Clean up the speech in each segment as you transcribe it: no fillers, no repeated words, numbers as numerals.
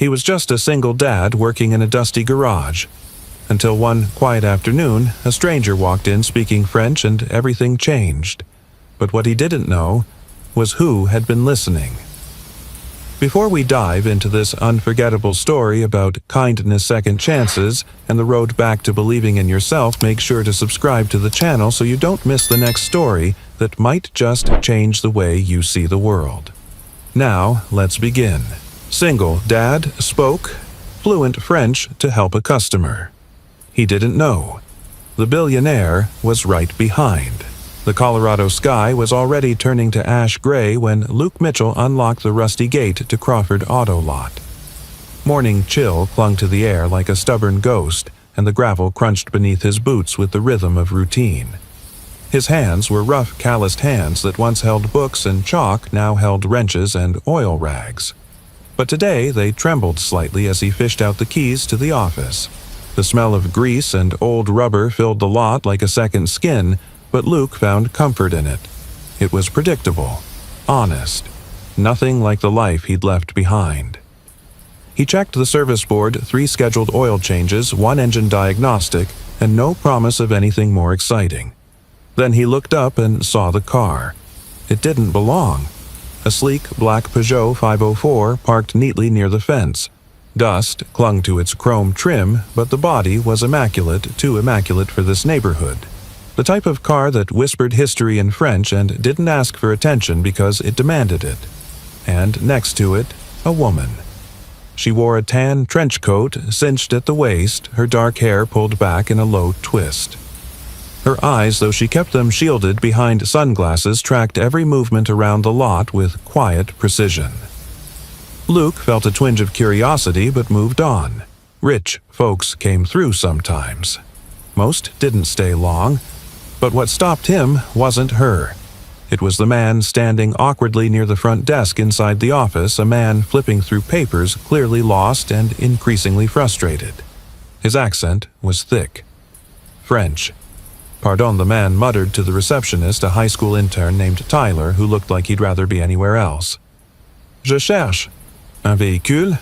He was just a single dad working in a dusty garage. Until one quiet afternoon, a stranger walked in speaking French and everything changed. But what he didn't know was who had been listening. Before we dive into this unforgettable story about kindness, second chances, and the road back to believing in yourself, make sure to subscribe to the channel so you don't miss the next story that might just change the way you see the world. Now, let's begin. Single dad spoke fluent French to help a customer. He didn't know. The billionaire was right behind. The Colorado sky was already turning to ash gray when Luke Mitchell unlocked the rusty gate to Crawford Auto Lot. Morning chill clung to the air like a stubborn ghost, and the gravel crunched beneath his boots with the rhythm of routine. His hands were rough, calloused hands that once held books and chalk, now held wrenches and oil rags. But today they trembled slightly as he fished out the keys to the office. The smell of grease and old rubber filled the lot like a second skin, but Luke found comfort in it. It was predictable, honest, nothing like the life he'd left behind. He checked the service board, 3 scheduled oil changes, 1 engine diagnostic, and no promise of anything more exciting. Then he looked up and saw the car. It didn't belong. A sleek black Peugeot 504 parked neatly near the fence. Dust clung to its chrome trim, but the body was immaculate, too immaculate for this neighborhood. The type of car that whispered history in French and didn't ask for attention because it demanded it. And next to it, a woman. She wore a tan trench coat, cinched at the waist, her dark hair pulled back in a low twist. Her eyes, though she kept them shielded behind sunglasses, tracked every movement around the lot with quiet precision. Luke felt a twinge of curiosity but moved on. Rich folks came through sometimes. Most didn't stay long. But what stopped him wasn't her. It was the man standing awkwardly near the front desk inside the office, a man flipping through papers, clearly lost and increasingly frustrated. His accent was thick. French. Pardon, the man muttered to the receptionist, a high school intern named Tyler who looked like he'd rather be anywhere else. Je cherche un véhicule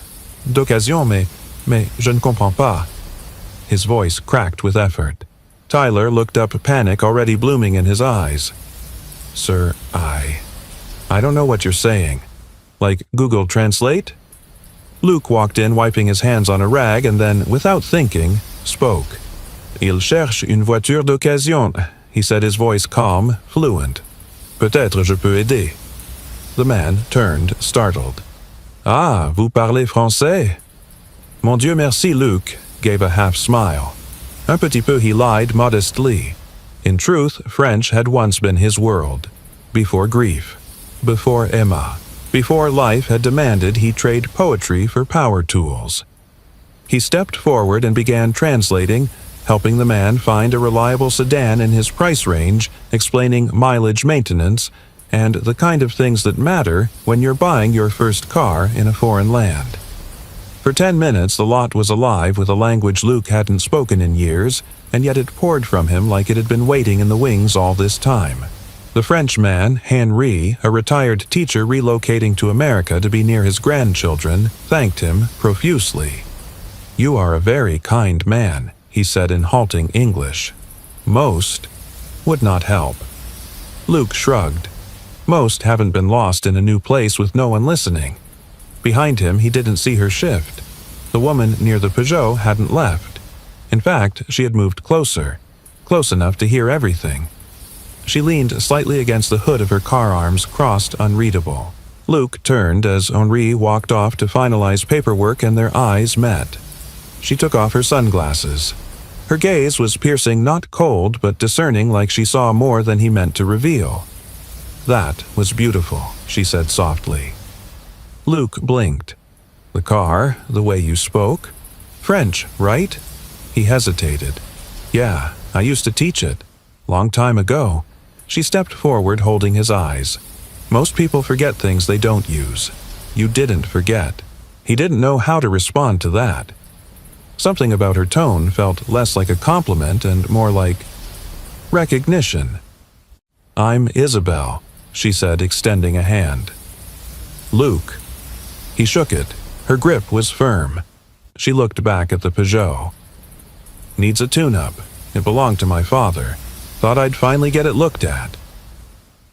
d'occasion, mais je ne comprends pas. His voice cracked with effort. Tyler looked up, panic already blooming in his eyes. Sir, I don't know what you're saying. Like Google Translate? Luke walked in, wiping his hands on a rag, and then, without thinking, spoke. Il cherche une voiture d'occasion, he said, his voice calm, fluent. Peut-être je peux aider. The man turned, startled. Ah, vous parlez français? Mon Dieu merci, Luke gave a half smile. Un petit peu, he lied modestly. In truth, French had once been his world. Before grief. Before Emma. Before life had demanded he trade poetry for power tools. He stepped forward and began translating, helping the man find a reliable sedan in his price range, explaining mileage maintenance, and the kind of things that matter when you're buying your first car in a foreign land. For 10 minutes, the lot was alive with a language Luke hadn't spoken in years, and yet it poured from him like it had been waiting in the wings all this time. The Frenchman, Henri, a retired teacher relocating to America to be near his grandchildren, thanked him profusely. You are a very kind man, he said in halting English. Most would not help. Luke shrugged. Most haven't been lost in a new place with no one listening. Behind him, he didn't see her shift. The woman near the Peugeot hadn't left. In fact, she had moved closer, close enough to hear everything. She leaned slightly against the hood of her car, arms crossed, unreadable. Luke turned as Henri walked off to finalize paperwork, and their eyes met. She took off her sunglasses. Her gaze was piercing, not cold, but discerning, like she saw more than he meant to reveal. That was beautiful, she said softly. Luke blinked. The car, the way you spoke. French, right? He hesitated. Yeah, I used to teach it. Long time ago. She stepped forward, holding his eyes. Most people forget things they don't use. You didn't forget. He didn't know how to respond to that. Something about her tone felt less like a compliment and more like recognition. I'm Isabel, she said, extending a hand. Luke. He shook it, Her grip was firm. She looked back at the Peugeot. Needs a tune-up. It belonged to my father. Thought I'd finally get it looked at.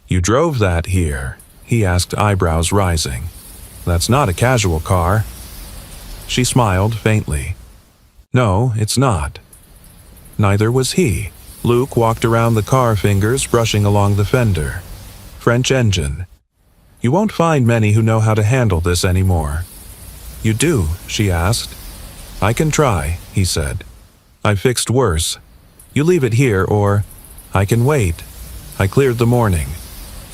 You drove that here? He asked, eyebrows rising. That's not a casual car. She smiled faintly. No, it's not. Neither was he. Luke walked around the car, fingers brushing along the fender. French engine. You won't find many who know how to handle this anymore. You do? She asked. I can try, he said. I've fixed worse. You leave it here or I can wait. I cleared the morning.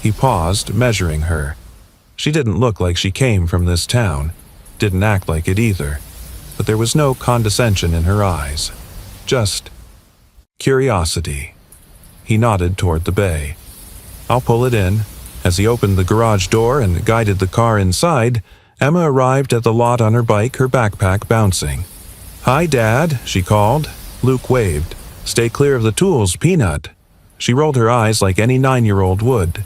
He paused, measuring her. She didn't look like she came from this town. Didn't act like it either. But there was no condescension in her eyes. Just curiosity. He nodded toward the bay. I'll pull it in. As he opened the garage door and guided the car inside, Emma arrived at the lot on her bike, her backpack bouncing. Hi, Dad, she called. Luke waved. Stay clear of the tools, Peanut. She rolled her eyes like any 9-year-old would.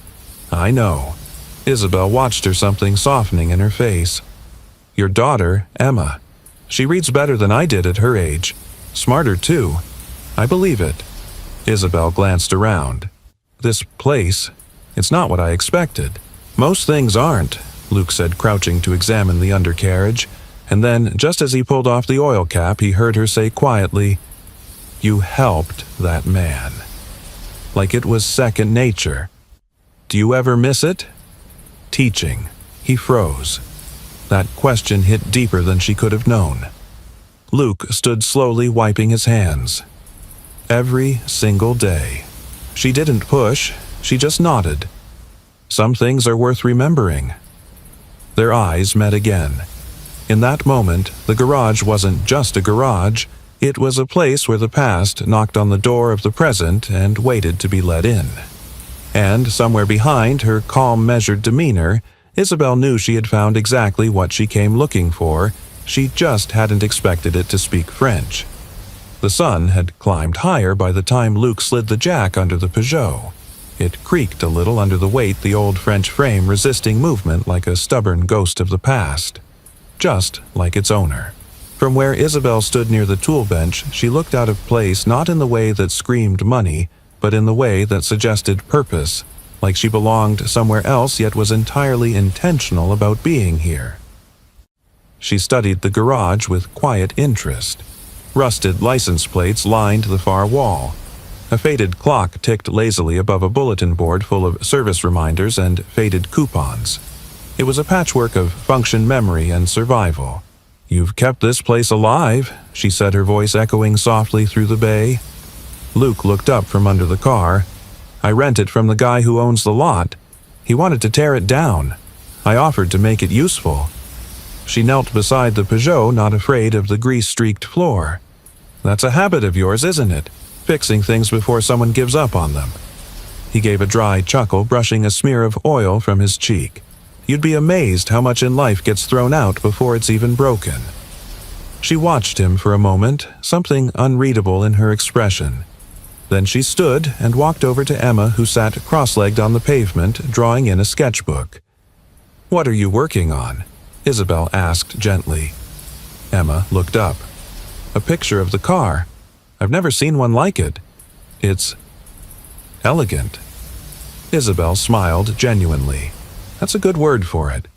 I know. Isabel watched her, something softening in her face. Your daughter, Emma. She reads better than I did at her age. Smarter, too. I believe it. Isabel glanced around. This place, it's not what I expected. Most things aren't, Luke said, crouching to examine the undercarriage, and then, just as he pulled off the oil cap, he heard her say quietly, You helped that man. Like it was second nature. Do you ever miss it? Teaching. He froze. That question hit deeper than she could have known. Luke stood slowly, wiping his hands. Every single day. She didn't push, she just nodded. Some things are worth remembering. Their eyes met again. In that moment, the garage wasn't just a garage, it was a place where the past knocked on the door of the present and waited to be let in. And somewhere behind her calm, measured demeanor, Isabel knew she had found exactly what she came looking for. She just hadn't expected it to speak French. The sun had climbed higher by the time Luke slid the jack under the Peugeot. It creaked a little under the weight, the old French frame resisting movement like a stubborn ghost of the past. Just like its owner. From where Isabel stood near the tool bench, she looked out of place, not in the way that screamed money, but in the way that suggested purpose, like she belonged somewhere else yet was entirely intentional about being here. She studied the garage with quiet interest. Rusted license plates lined the far wall. A faded clock ticked lazily above a bulletin board full of service reminders and faded coupons. It was a patchwork of function, memory, and survival. You've kept this place alive, she said, her voice echoing softly through the bay. Luke looked up from under the car. I rent it from the guy who owns the lot. He wanted to tear it down. I offered to make it useful. She knelt beside the Peugeot, not afraid of the grease-streaked floor. That's a habit of yours, isn't it? Fixing things before someone gives up on them. He gave a dry chuckle, brushing a smear of oil from his cheek. You'd be amazed how much in life gets thrown out before it's even broken. She watched him for a moment, something unreadable in her expression. Then she stood and walked over to Emma, who sat cross-legged on the pavement, drawing in a sketchbook. What are you working on? Isabel asked gently. Emma looked up. A picture of the car. I've never seen one like it. It's elegant. Isabel smiled genuinely. That's a good word for it.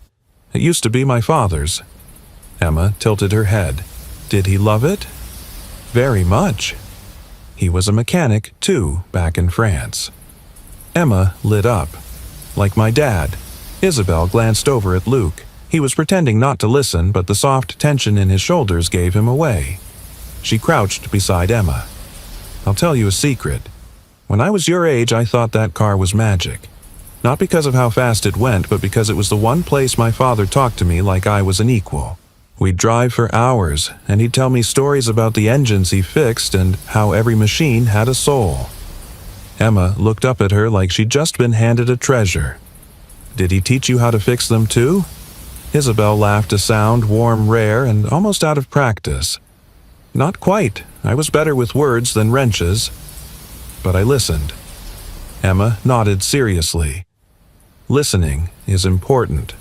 It used to be my father's. Emma tilted her head. Did he love it? Very much. He was a mechanic, too, back in France. Emma lit up. Like my dad. Isabel glanced over at Luke. He was pretending not to listen, but the soft tension in his shoulders gave him away. She crouched beside Emma. I'll tell you a secret. When I was your age, I thought that car was magic. Not because of how fast it went, but because it was the one place my father talked to me like I was an equal. We'd drive for hours, and he'd tell me stories about the engines he fixed and how every machine had a soul. Emma looked up at her like she'd just been handed a treasure. Did he teach you how to fix them too? Isabel laughed, a sound warm, rare, and almost out of practice. Not quite. I was better with words than wrenches. But I listened. Emma nodded seriously. Listening is important.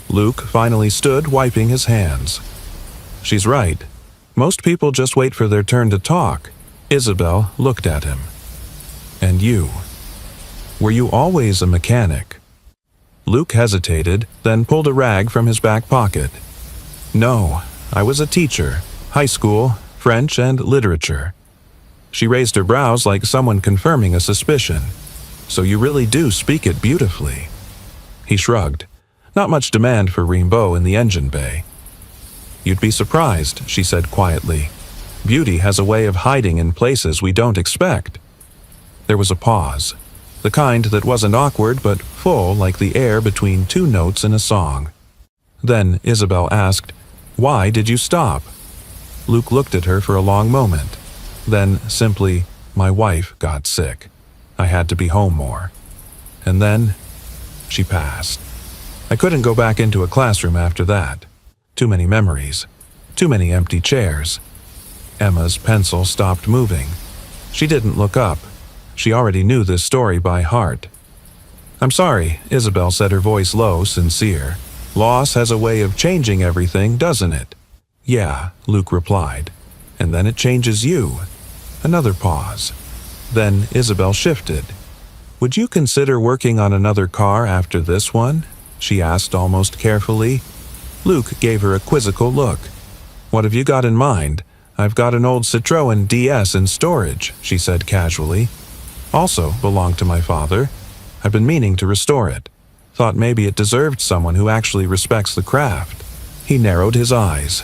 Luke finally stood, wiping his hands. She's right. Most people just wait for their turn to talk. Isabel looked at him. And you? Were you always a mechanic? Luke hesitated, then pulled a rag from his back pocket. No, I was a teacher. High school, French and literature. She raised her brows like someone confirming a suspicion. So you really do speak it beautifully. He shrugged. Not much demand for Rimbaud in the engine bay. You'd be surprised, she said quietly. Beauty has a way of hiding in places we don't expect. There was a pause. The kind that wasn't awkward but full like the air between two notes in a song. Then Isabel asked, "Why did you stop?" Luke looked at her for a long moment. Then simply, "My wife got sick. I had to be home more." And then she passed. I couldn't go back into a classroom after that. Too many memories. Too many empty chairs. Emma's pencil stopped moving. She didn't look up. She already knew this story by heart. "I'm sorry," Isabel said, her voice low, sincere. "Loss has a way of changing everything, doesn't it?" "Yeah," Luke replied. "And then it changes you." Another pause. Then Isabel shifted. "Would you consider working on another car after this one?" she asked almost carefully. Luke gave her a quizzical look. "What have you got in mind?" "I've got an old Citroën DS in storage," she said casually. "Also belonged to my father. I've been meaning to restore it. Thought maybe it deserved someone who actually respects the craft." He narrowed his eyes.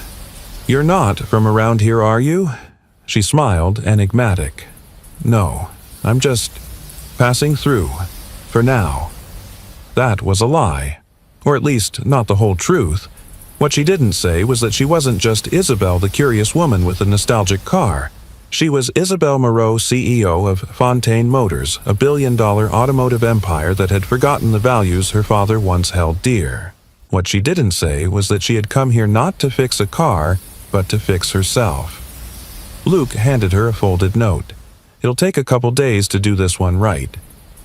"You're not from around here, are you?" She smiled, enigmatic. "No, I'm just passing through. For now." That was a lie. Or at least not the whole truth. What she didn't say was that she wasn't just Isabel, the curious woman with the nostalgic car. She was Isabel Moreau, CEO of Fontaine Motors, a billion-dollar automotive empire that had forgotten the values her father once held dear. What she didn't say was that she had come here not to fix a car, but to fix herself. Luke handed her a folded note. "It'll take a couple days to do this one right.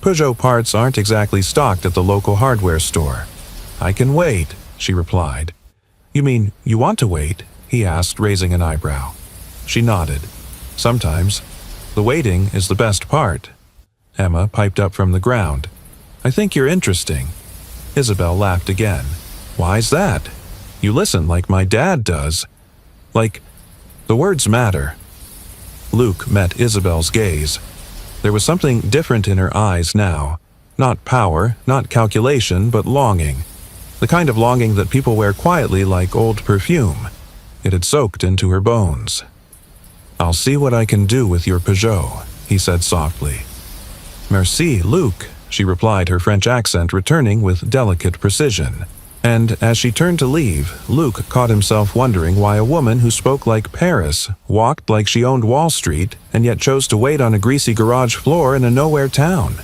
Peugeot parts aren't exactly stocked at the local hardware store." "I can wait," she replied. "You mean you want to wait?" he asked, raising an eyebrow. She nodded. "Sometimes. The waiting is the best part." Emma piped up from the ground. "I think you're interesting." Isabel laughed again. "Why's that? You listen like my dad does. Like, the words matter." Luke met Isabel's gaze. There was something different in her eyes now. Not power, not calculation, but longing. The kind of longing that people wear quietly like old perfume. It had soaked into her bones. "I'll see what I can do with your Peugeot," he said softly. "Merci, Luke," she replied, her French accent returning with delicate precision. And as she turned to leave, Luke caught himself wondering why a woman who spoke like Paris, walked like she owned Wall Street, and yet chose to wait on a greasy garage floor in a nowhere town.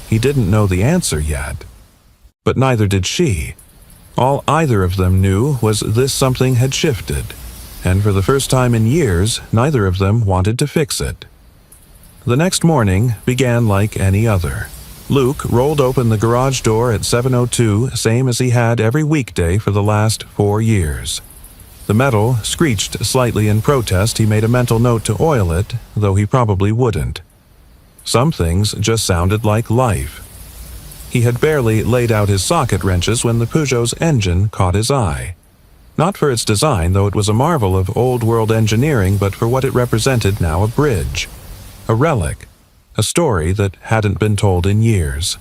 He didn't know the answer yet. But neither did she. All either of them knew was this something had shifted. And for the first time in years, neither of them wanted to fix it. The next morning began like any other. Luke rolled open the garage door at 7:02, same as he had every weekday for the last 4 years. The metal screeched slightly in protest. He made a mental note to oil it, though he probably wouldn't. Some things just sounded like life. He had barely laid out his socket wrenches when the Peugeot's engine caught his eye. Not for its design, though it was a marvel of old-world engineering, but for what it represented now: a bridge. A relic. A story that hadn't been told in years.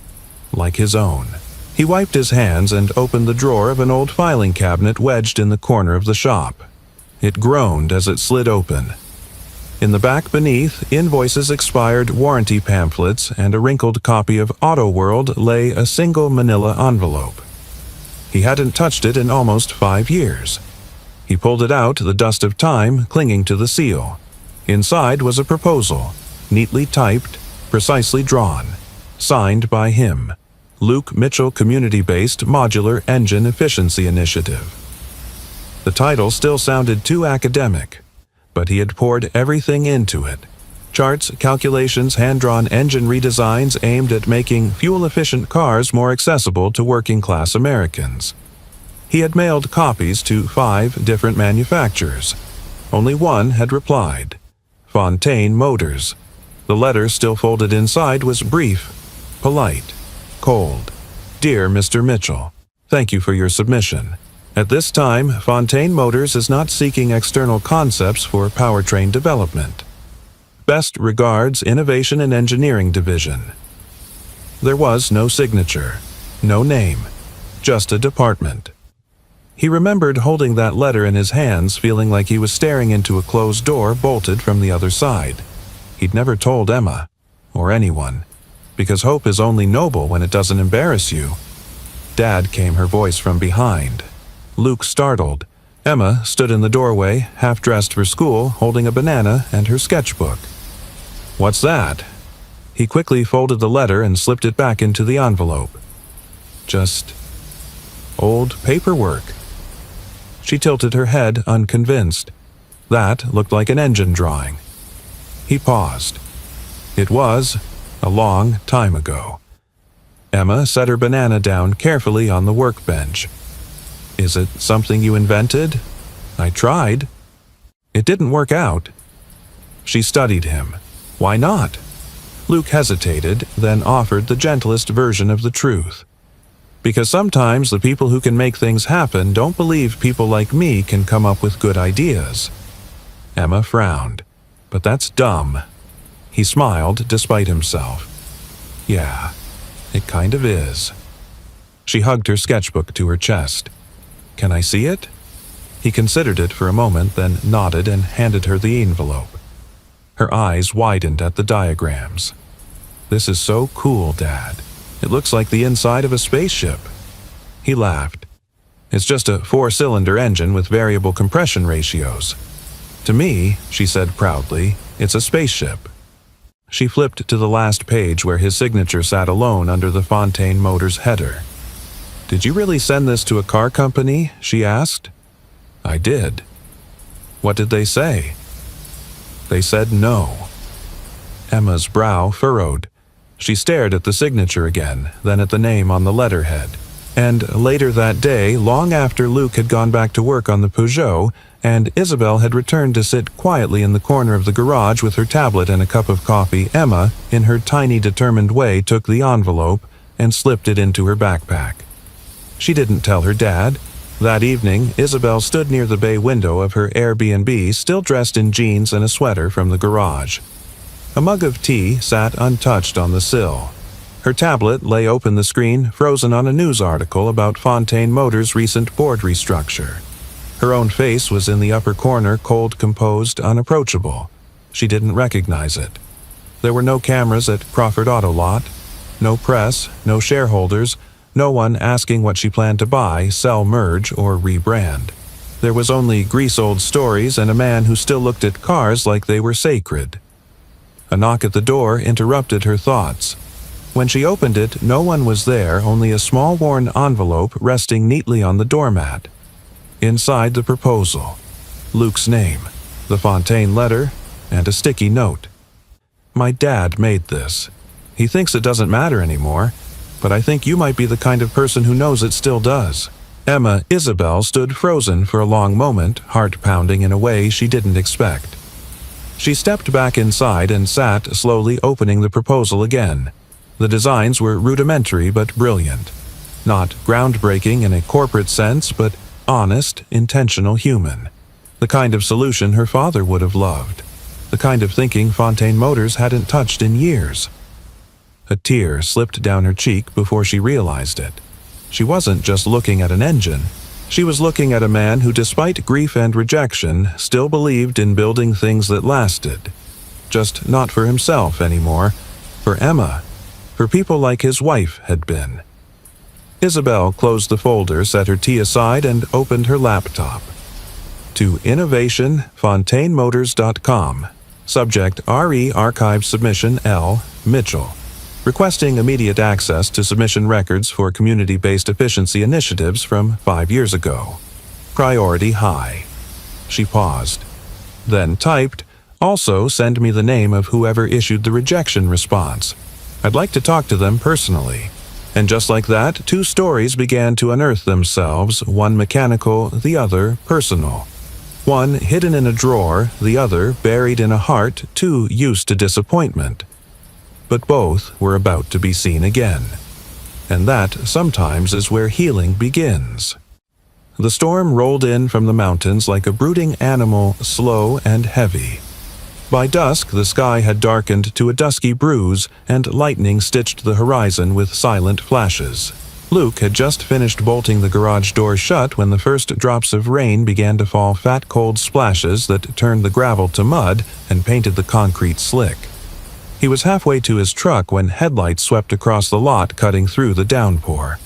Like his own. He wiped his hands and opened the drawer of an old filing cabinet wedged in the corner of the shop. It groaned as it slid open. In the back beneath, invoices, expired warranty pamphlets, and a wrinkled copy of Auto World lay a single manila envelope. He hadn't touched it in almost 5 years. He pulled it out, the dust of time clinging to the seal. Inside was a proposal, neatly typed, precisely drawn, signed by him. Luke Mitchell Community-Based Modular Engine Efficiency Initiative. The title still sounded too academic, but he had poured everything into it. Charts, calculations, hand-drawn engine redesigns aimed at making fuel-efficient cars more accessible to working-class Americans. He had mailed copies to 5 different manufacturers. Only one had replied: Fontaine Motors. The letter still folded inside was brief, polite, cold. Dear Mr. Mitchell, thank you for your submission. At this time, Fontaine Motors is not seeking external concepts for powertrain development. Best regards, Innovation and Engineering Division. There was no signature, no name, just a department. He remembered holding that letter in his hands, feeling like he was staring into a closed door bolted from the other side. He'd never told Emma, or anyone, because hope is only noble when it doesn't embarrass you. Dad, came her voice from behind. Luke startled. Emma stood in the doorway, half-dressed for school, holding a banana and her sketchbook. What's that? He quickly folded the letter and slipped it back into the envelope. Just old paperwork. She tilted her head, unconvinced. That looked like an engine drawing. He paused. It was a long time ago. Emma set her banana down carefully on the workbench. Is it something you invented? I tried. It didn't work out. She studied him. Why not? Luke hesitated, then offered the gentlest version of the truth. Because sometimes the people who can make things happen don't believe people like me can come up with good ideas. Emma frowned. But that's dumb. He smiled despite himself. Yeah, it kind of is. She hugged her sketchbook to her chest. Can I see it? He considered it for a moment, then nodded and handed her the envelope. Her eyes widened at the diagrams. This is so cool, Dad. It looks like the inside of a spaceship. He laughed. It's just a 4-cylinder engine with variable compression ratios. To me, she said proudly, it's a spaceship. She flipped to the last page where his signature sat alone under the Fontaine Motors header. Did you really send this to a car company? She asked. I did. What did they say? They said no. Emma's brow furrowed. She stared at the signature again, then at the name on the letterhead. And later that day, long after Luke had gone back to work on the Peugeot, and Isabel had returned to sit quietly in the corner of the garage with her tablet and a cup of coffee, Emma, in her tiny, determined way, took the envelope and slipped it into her backpack. She didn't tell her dad. That evening, Isabel stood near the bay window of her Airbnb, still dressed in jeans and a sweater from the garage. A mug of tea sat untouched on the sill. Her tablet lay open, the screen frozen on a news article about Fontaine Motors' recent board restructure. Her own face was in the upper corner, cold, composed, unapproachable. She didn't recognize it. There were no cameras at Crawford Auto Lot, no press, no shareholders, no one asking what she planned to buy, sell, merge, or rebrand. There was only grease-old stories and a man who still looked at cars like they were sacred. A knock at the door interrupted her thoughts. When she opened it, no one was there, only a small worn envelope resting neatly on the doormat. Inside, the proposal, Luke's name, the Fontaine letter, and a sticky note. My dad made this. He thinks it doesn't matter anymore, but I think you might be the kind of person who knows it still does. Isabel stood frozen for a long moment, heart pounding in a way she didn't expect. She stepped back inside and sat, slowly opening the proposal again. The designs were rudimentary but brilliant. Not groundbreaking in a corporate sense, but honest, intentional, human. The kind of solution her father would have loved. The kind of thinking Fontaine Motors hadn't touched in years. A tear slipped down her cheek before she realized it. She wasn't just looking at an engine. She was looking at a man who, despite grief and rejection, still believed in building things that lasted. Just not for himself anymore, for Emma, for people like his wife had been. Isabel closed the folder, set her tea aside, and opened her laptop. To innovationfontainemotors.com. Subject RE Archive Submission L. Mitchell. Requesting immediate access to submission records for community-based efficiency initiatives from 5 years ago. Priority high. She paused. Then typed, also send me the name of whoever issued the rejection response. I'd like to talk to them personally. And just like that, two stories began to unearth themselves, one mechanical, the other personal. One hidden in a drawer, the other buried in a heart too used to disappointment. But both were about to be seen again. And that sometimes is where healing begins. The storm rolled in from the mountains like a brooding animal, slow and heavy. By dusk, the sky had darkened to a dusky bruise, and lightning stitched the horizon with silent flashes. Luke had just finished bolting the garage door shut when the first drops of rain began to fall, fat, cold splashes that turned the gravel to mud and painted the concrete slick. He was halfway to his truck when headlights swept across the lot, cutting through the downpour.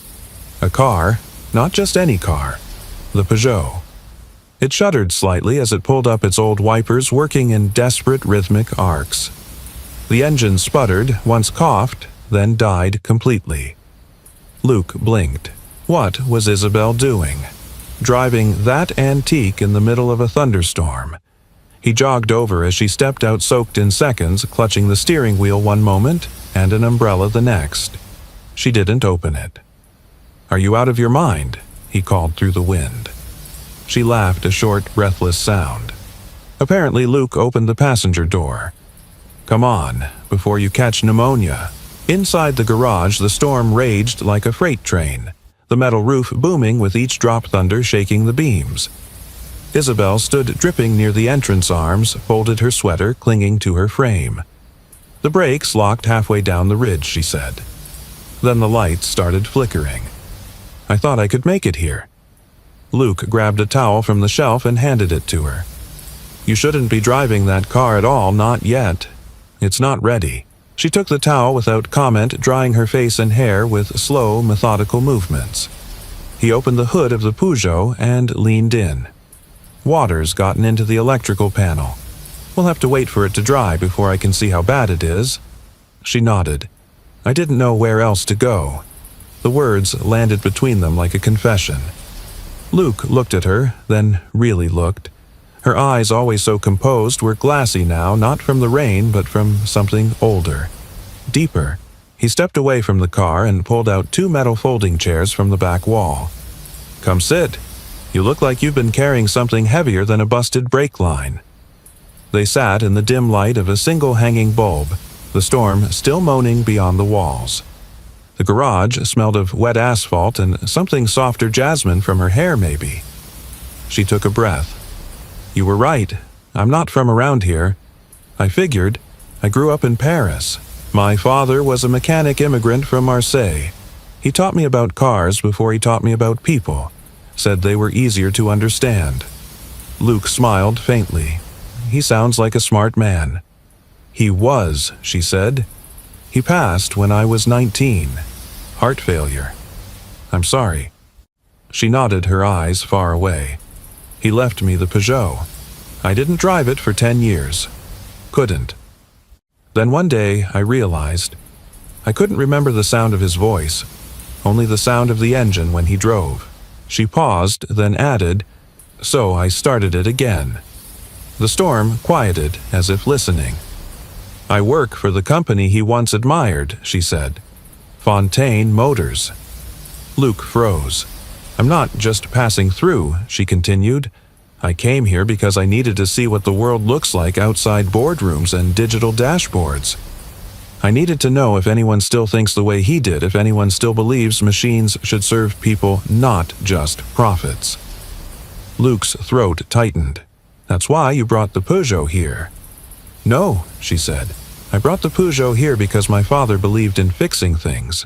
A car, not just any car, the Peugeot. It shuddered slightly as it pulled up, its old wipers working in desperate rhythmic arcs. The engine sputtered, once coughed, then died completely. Luke blinked. What was Isabel doing? Driving that antique in the middle of a thunderstorm. He jogged over as she stepped out, soaked in seconds, clutching the steering wheel one moment and an umbrella the next. She didn't open it. "Are you out of your mind?" he called through the wind. She laughed, a short, breathless sound. Apparently, Luke opened the passenger door. "Come on, before you catch pneumonia." Inside the garage, the storm raged like a freight train, the metal roof booming with each drop, thunder shaking the beams. Isabel stood dripping near the entrance arms, folded her sweater, clinging to her frame. "The brakes locked halfway down the ridge," she said. Then the lights started flickering. "I thought I could make it here." Luke grabbed a towel from the shelf and handed it to her. "You shouldn't be driving that car at all, not yet. It's not ready." She took the towel without comment, drying her face and hair with slow, methodical movements. He opened the hood of the Peugeot and leaned in. "Water's gotten into the electrical panel. We'll have to wait for it to dry before I can see how bad it is." She nodded. "I didn't know where else to go." The words landed between them like a confession. Luke looked at her, then really looked. Her eyes, always so composed, were glassy now, not from the rain, but from something older, deeper. He stepped away from the car and pulled out two metal folding chairs from the back wall. "Come sit. You look like you've been carrying something heavier than a busted brake line." They sat in the dim light of a single hanging bulb, the storm still moaning beyond the walls. The garage smelled of wet asphalt and something softer, jasmine from her hair maybe. She took a breath. "You were right. I'm not from around here. I figured. I grew up in Paris. My father was a mechanic immigrant from Marseille. He taught me about cars before he taught me about people. Said they were easier to understand." Luke smiled faintly. "He sounds like a smart man." "He was," she said. "He passed when I was 19. Heart failure. I'm sorry." She nodded, her eyes far away. "He left me the Peugeot. I didn't drive it for 10 years. Couldn't. Then one day I realized I couldn't remember the sound of his voice, only the sound of the engine when he drove." She paused, then added, "So I started it again." The storm quieted, as if listening. "I work for the company he once admired," she said. "Fontaine Motors." Luke froze. "I'm not just passing through," she continued. "I came here because I needed to see what the world looks like outside boardrooms and digital dashboards. I needed to know if anyone still thinks the way he did, if anyone still believes machines should serve people, not just profits." Luke's throat tightened. "That's why you brought the Peugeot here." "No," she said. "I brought the Peugeot here because my father believed in fixing things.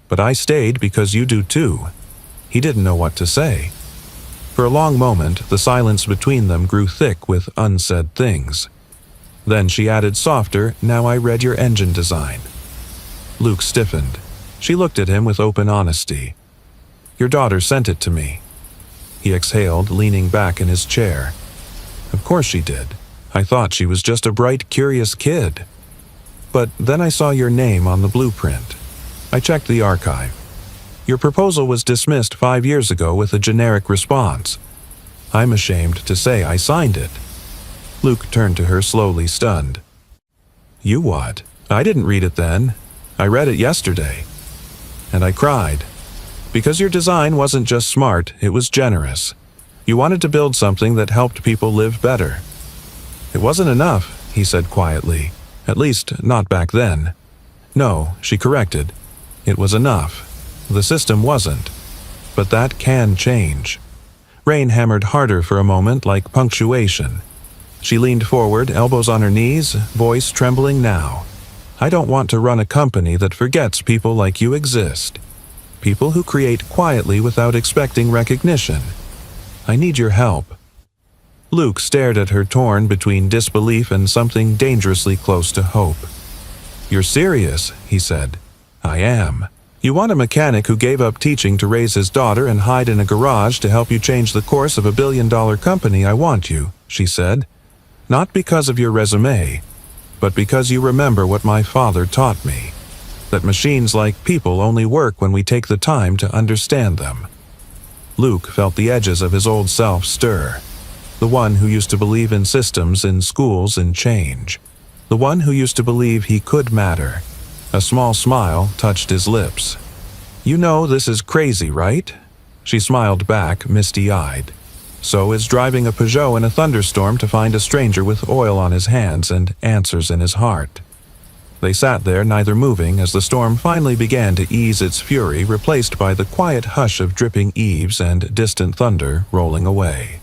But I stayed because you do too." He didn't know what to say. For a long moment, the silence between them grew thick with unsaid things. Then she added softer, "Now I read your engine design." Luke stiffened. She looked at him with open honesty. "Your daughter sent it to me." He exhaled, leaning back in his chair. "Of course she did. I thought she was just a bright, curious kid. But then I saw your name on the blueprint. I checked the archive. Your proposal was dismissed 5 years ago with a generic response. I'm ashamed to say I signed it." Luke turned to her, slowly, stunned. "You what? I didn't read it then. I read it yesterday." And I cried. Because your design wasn't just smart, it was generous. You wanted to build something that helped people live better. It wasn't enough, he said quietly. At least, not back then. No, she corrected. It was enough. The system wasn't. But that can change. Rain hammered harder for a moment, like punctuation. She leaned forward, elbows on her knees, voice trembling now. I don't want to run a company that forgets people like you exist. People who create quietly without expecting recognition. I need your help. Luke stared at her, torn between disbelief and something dangerously close to hope. You're serious, he said. I am. You want a mechanic who gave up teaching to raise his daughter and hide in a garage to help you change the course of a billion-dollar company. I want you, she said. Not because of your resume, but because you remember what my father taught me. That machines like people only work when we take the time to understand them. Luke felt the edges of his old self stir. The one who used to believe in systems, in schools, in change. The one who used to believe he could matter. A small smile touched his lips. You know this is crazy, right? She smiled back, misty-eyed. So is driving a Peugeot in a thunderstorm to find a stranger with oil on his hands and answers in his heart. They sat there, neither moving, as the storm finally began to ease its fury, replaced by the quiet hush of dripping eaves and distant thunder rolling away.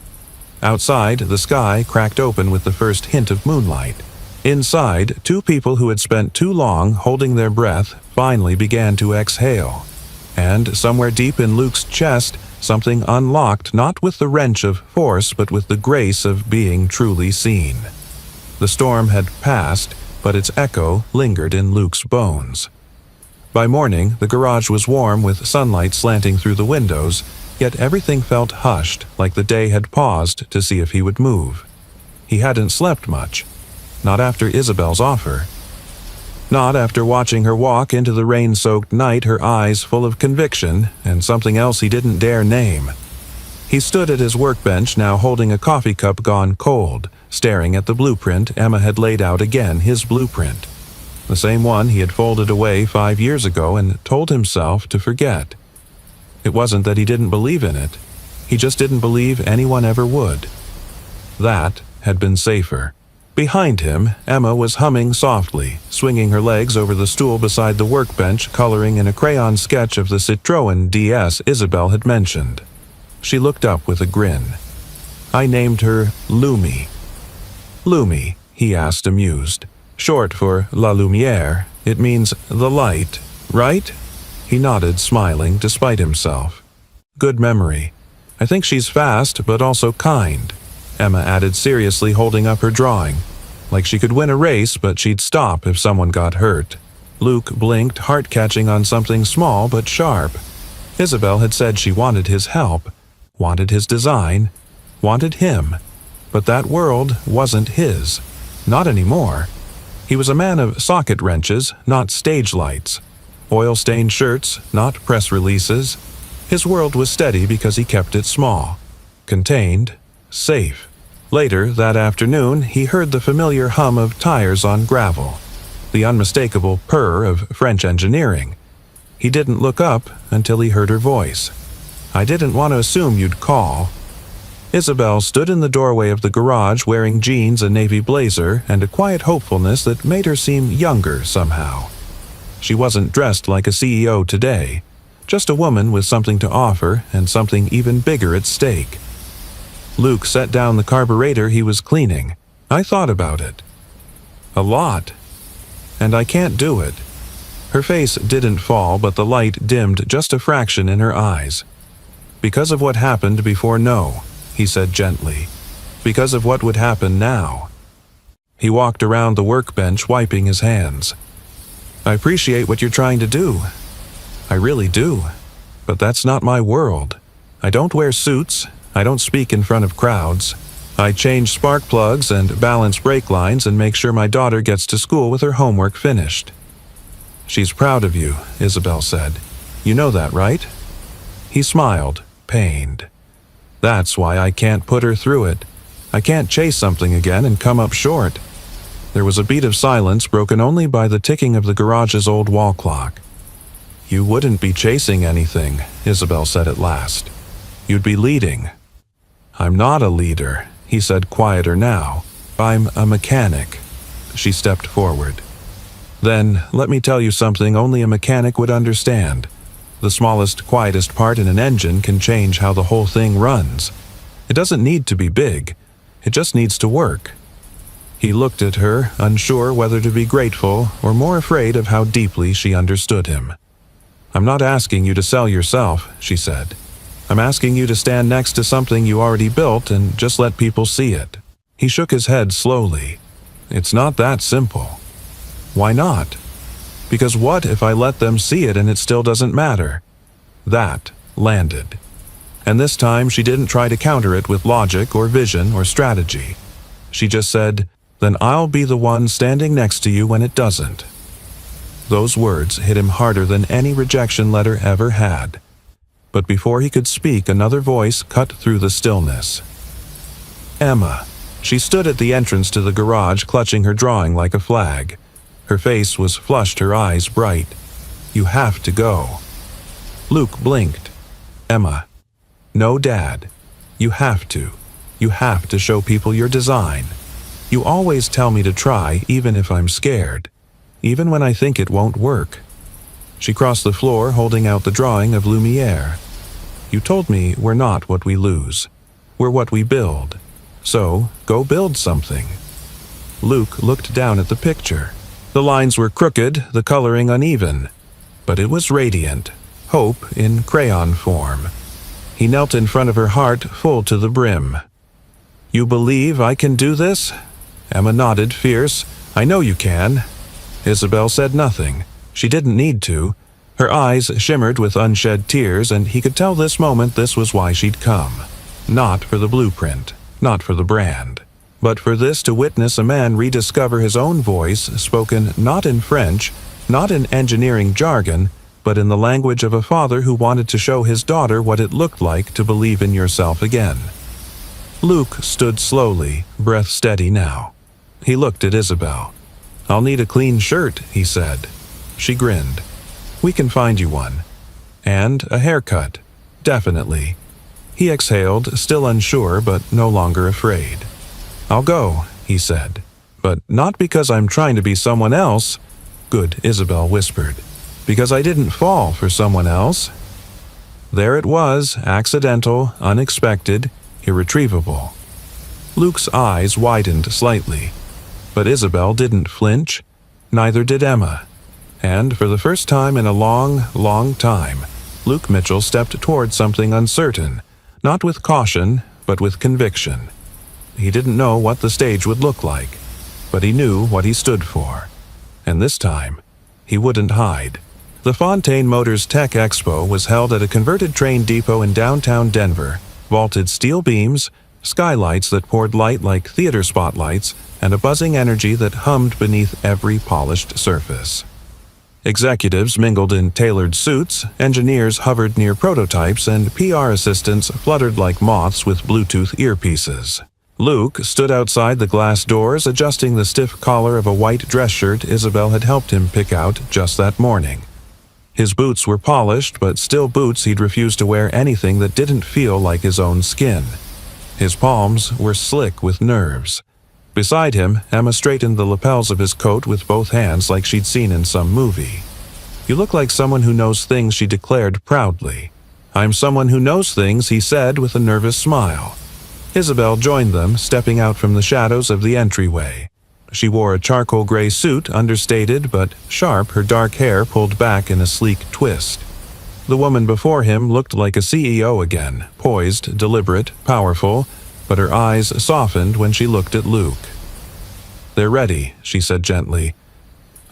Outside, the sky cracked open with the first hint of moonlight. Inside, two people who had spent too long holding their breath finally began to exhale. And somewhere deep in Luke's chest, something unlocked, not with the wrench of force, but with the grace of being truly seen. The storm had passed, but its echo lingered in Luke's bones. By morning, the garage was warm with sunlight slanting through the windows, yet everything felt hushed, like the day had paused to see if he would move. He hadn't slept much. Not after Isabel's offer. Not after watching her walk into the rain-soaked night, her eyes full of conviction and something else he didn't dare name. He stood at his workbench, now holding a coffee cup gone cold, staring at the blueprint Emma had laid out again, his blueprint. The same one he had folded away 5 years ago and told himself to forget. It wasn't that he didn't believe in it. He just didn't believe anyone ever would. That had been safer. Behind him, Emma was humming softly, swinging her legs over the stool beside the workbench, coloring in a crayon sketch of the Citroën DS Isabel had mentioned. She looked up with a grin. I named her Lumi. Lumi, he asked, amused. Short for La Lumière, it means the light, right? He nodded, smiling, despite himself. Good memory. I think she's fast, but also kind. Emma added seriously, holding up her drawing. Like she could win a race, but she'd stop if someone got hurt. Luke blinked, heart catching on something small but sharp. Isabel had said she wanted his help, wanted his design, wanted him. But that world wasn't his. Not anymore. He was a man of socket wrenches, not stage lights. Oil-stained shirts, not press releases. His world was steady because he kept it small. Contained. Safe. Later that afternoon, he heard the familiar hum of tires on gravel, the unmistakable purr of French engineering. He didn't look up until he heard her voice. I didn't want to assume you'd call. Isabel stood in the doorway of the garage wearing jeans, a navy blazer, and a quiet hopefulness that made her seem younger somehow. She wasn't dressed like a CEO today, just a woman with something to offer and something even bigger at stake. Luke set down the carburetor he was cleaning. I thought about it. A lot. And I can't do it. Her face didn't fall, but the light dimmed just a fraction in her eyes. Because of what happened before, no, he said gently. Because of what would happen now. He walked around the workbench, wiping his hands. I appreciate what you're trying to do. I really do. But that's not my world. I don't wear suits. I don't speak in front of crowds. I change spark plugs and balance brake lines and make sure my daughter gets to school with her homework finished. She's proud of you, Isabel said. You know that, right? He smiled, pained. That's why I can't put her through it. I can't chase something again and come up short. There was a beat of silence broken only by the ticking of the garage's old wall clock. You wouldn't be chasing anything, Isabel said at last. You'd be leading. I'm not a leader, he said, quieter now. I'm a mechanic. She stepped forward. Then, let me tell you something only a mechanic would understand. The smallest, quietest part in an engine can change how the whole thing runs. It doesn't need to be big. It just needs to work. He looked at her, unsure whether to be grateful or more afraid of how deeply she understood him. I'm not asking you to sell yourself, she said. I'm asking you to stand next to something you already built and just let people see it. He shook his head slowly. It's not that simple. Why not? Because what if I let them see it and it still doesn't matter? That landed. And this time she didn't try to counter it with logic or vision or strategy. She just said, then I'll be the one standing next to you when it doesn't. Those words hit him harder than any rejection letter ever had. But before he could speak, another voice cut through the stillness. Emma. She stood at the entrance to the garage, clutching her drawing like a flag. Her face was flushed, her eyes bright. You have to go. Luke blinked. Emma. No, Dad. You have to. You have to show people your design. You always tell me to try, even if I'm scared. Even when I think it won't work. She crossed the floor, holding out the drawing of Lumiere. You told me we're not what we lose. We're what we build. So, go build something. Luke looked down at the picture. The lines were crooked, the coloring uneven. But it was radiant. Hope in crayon form. He knelt in front of her heart, full to the brim. You believe I can do this? Emma nodded, fierce. I know you can. Isabel said nothing. She didn't need to. Her eyes shimmered with unshed tears, and he could tell this moment this was why she'd come. Not for the blueprint, not for the brand, but for this to witness a man rediscover his own voice, spoken not in French, not in engineering jargon, but in the language of a father who wanted to show his daughter what it looked like to believe in yourself again. Luke stood slowly, breath steady now. He looked at Isabel. I'll need a clean shirt, he said. She grinned. We can find you one. And a haircut. Definitely. He exhaled, still unsure, but no longer afraid. I'll go, he said. But not because I'm trying to be someone else. Good, Isabel whispered. Because I didn't fall for someone else. There it was, accidental, unexpected, irretrievable. Luke's eyes widened slightly. But Isabel didn't flinch. Neither did Emma. And for the first time in a long, long time, Luke Mitchell stepped toward something uncertain, not with caution, but with conviction. He didn't know what the stage would look like, but he knew what he stood for. And this time, he wouldn't hide. The Fontaine Motors Tech Expo was held at a converted train depot in downtown Denver, vaulted steel beams, skylights that poured light like theater spotlights, and a buzzing energy that hummed beneath every polished surface. Executives mingled in tailored suits, engineers hovered near prototypes, and PR assistants fluttered like moths with Bluetooth earpieces. Luke stood outside the glass doors, adjusting the stiff collar of a white dress shirt Isabel had helped him pick out just that morning. His boots were polished, but still boots he'd refused to wear anything that didn't feel like his own skin. His palms were slick with nerves. Beside him, Emma straightened the lapels of his coat with both hands like she'd seen in some movie. You look like someone who knows things, she declared proudly. I'm someone who knows things, he said with a nervous smile. Isabel joined them, stepping out from the shadows of the entryway. She wore a charcoal gray suit, understated but sharp, her dark hair pulled back in a sleek twist. The woman before him looked like a CEO again, poised, deliberate, powerful, but her eyes softened when she looked at Luke. They're ready, she said gently.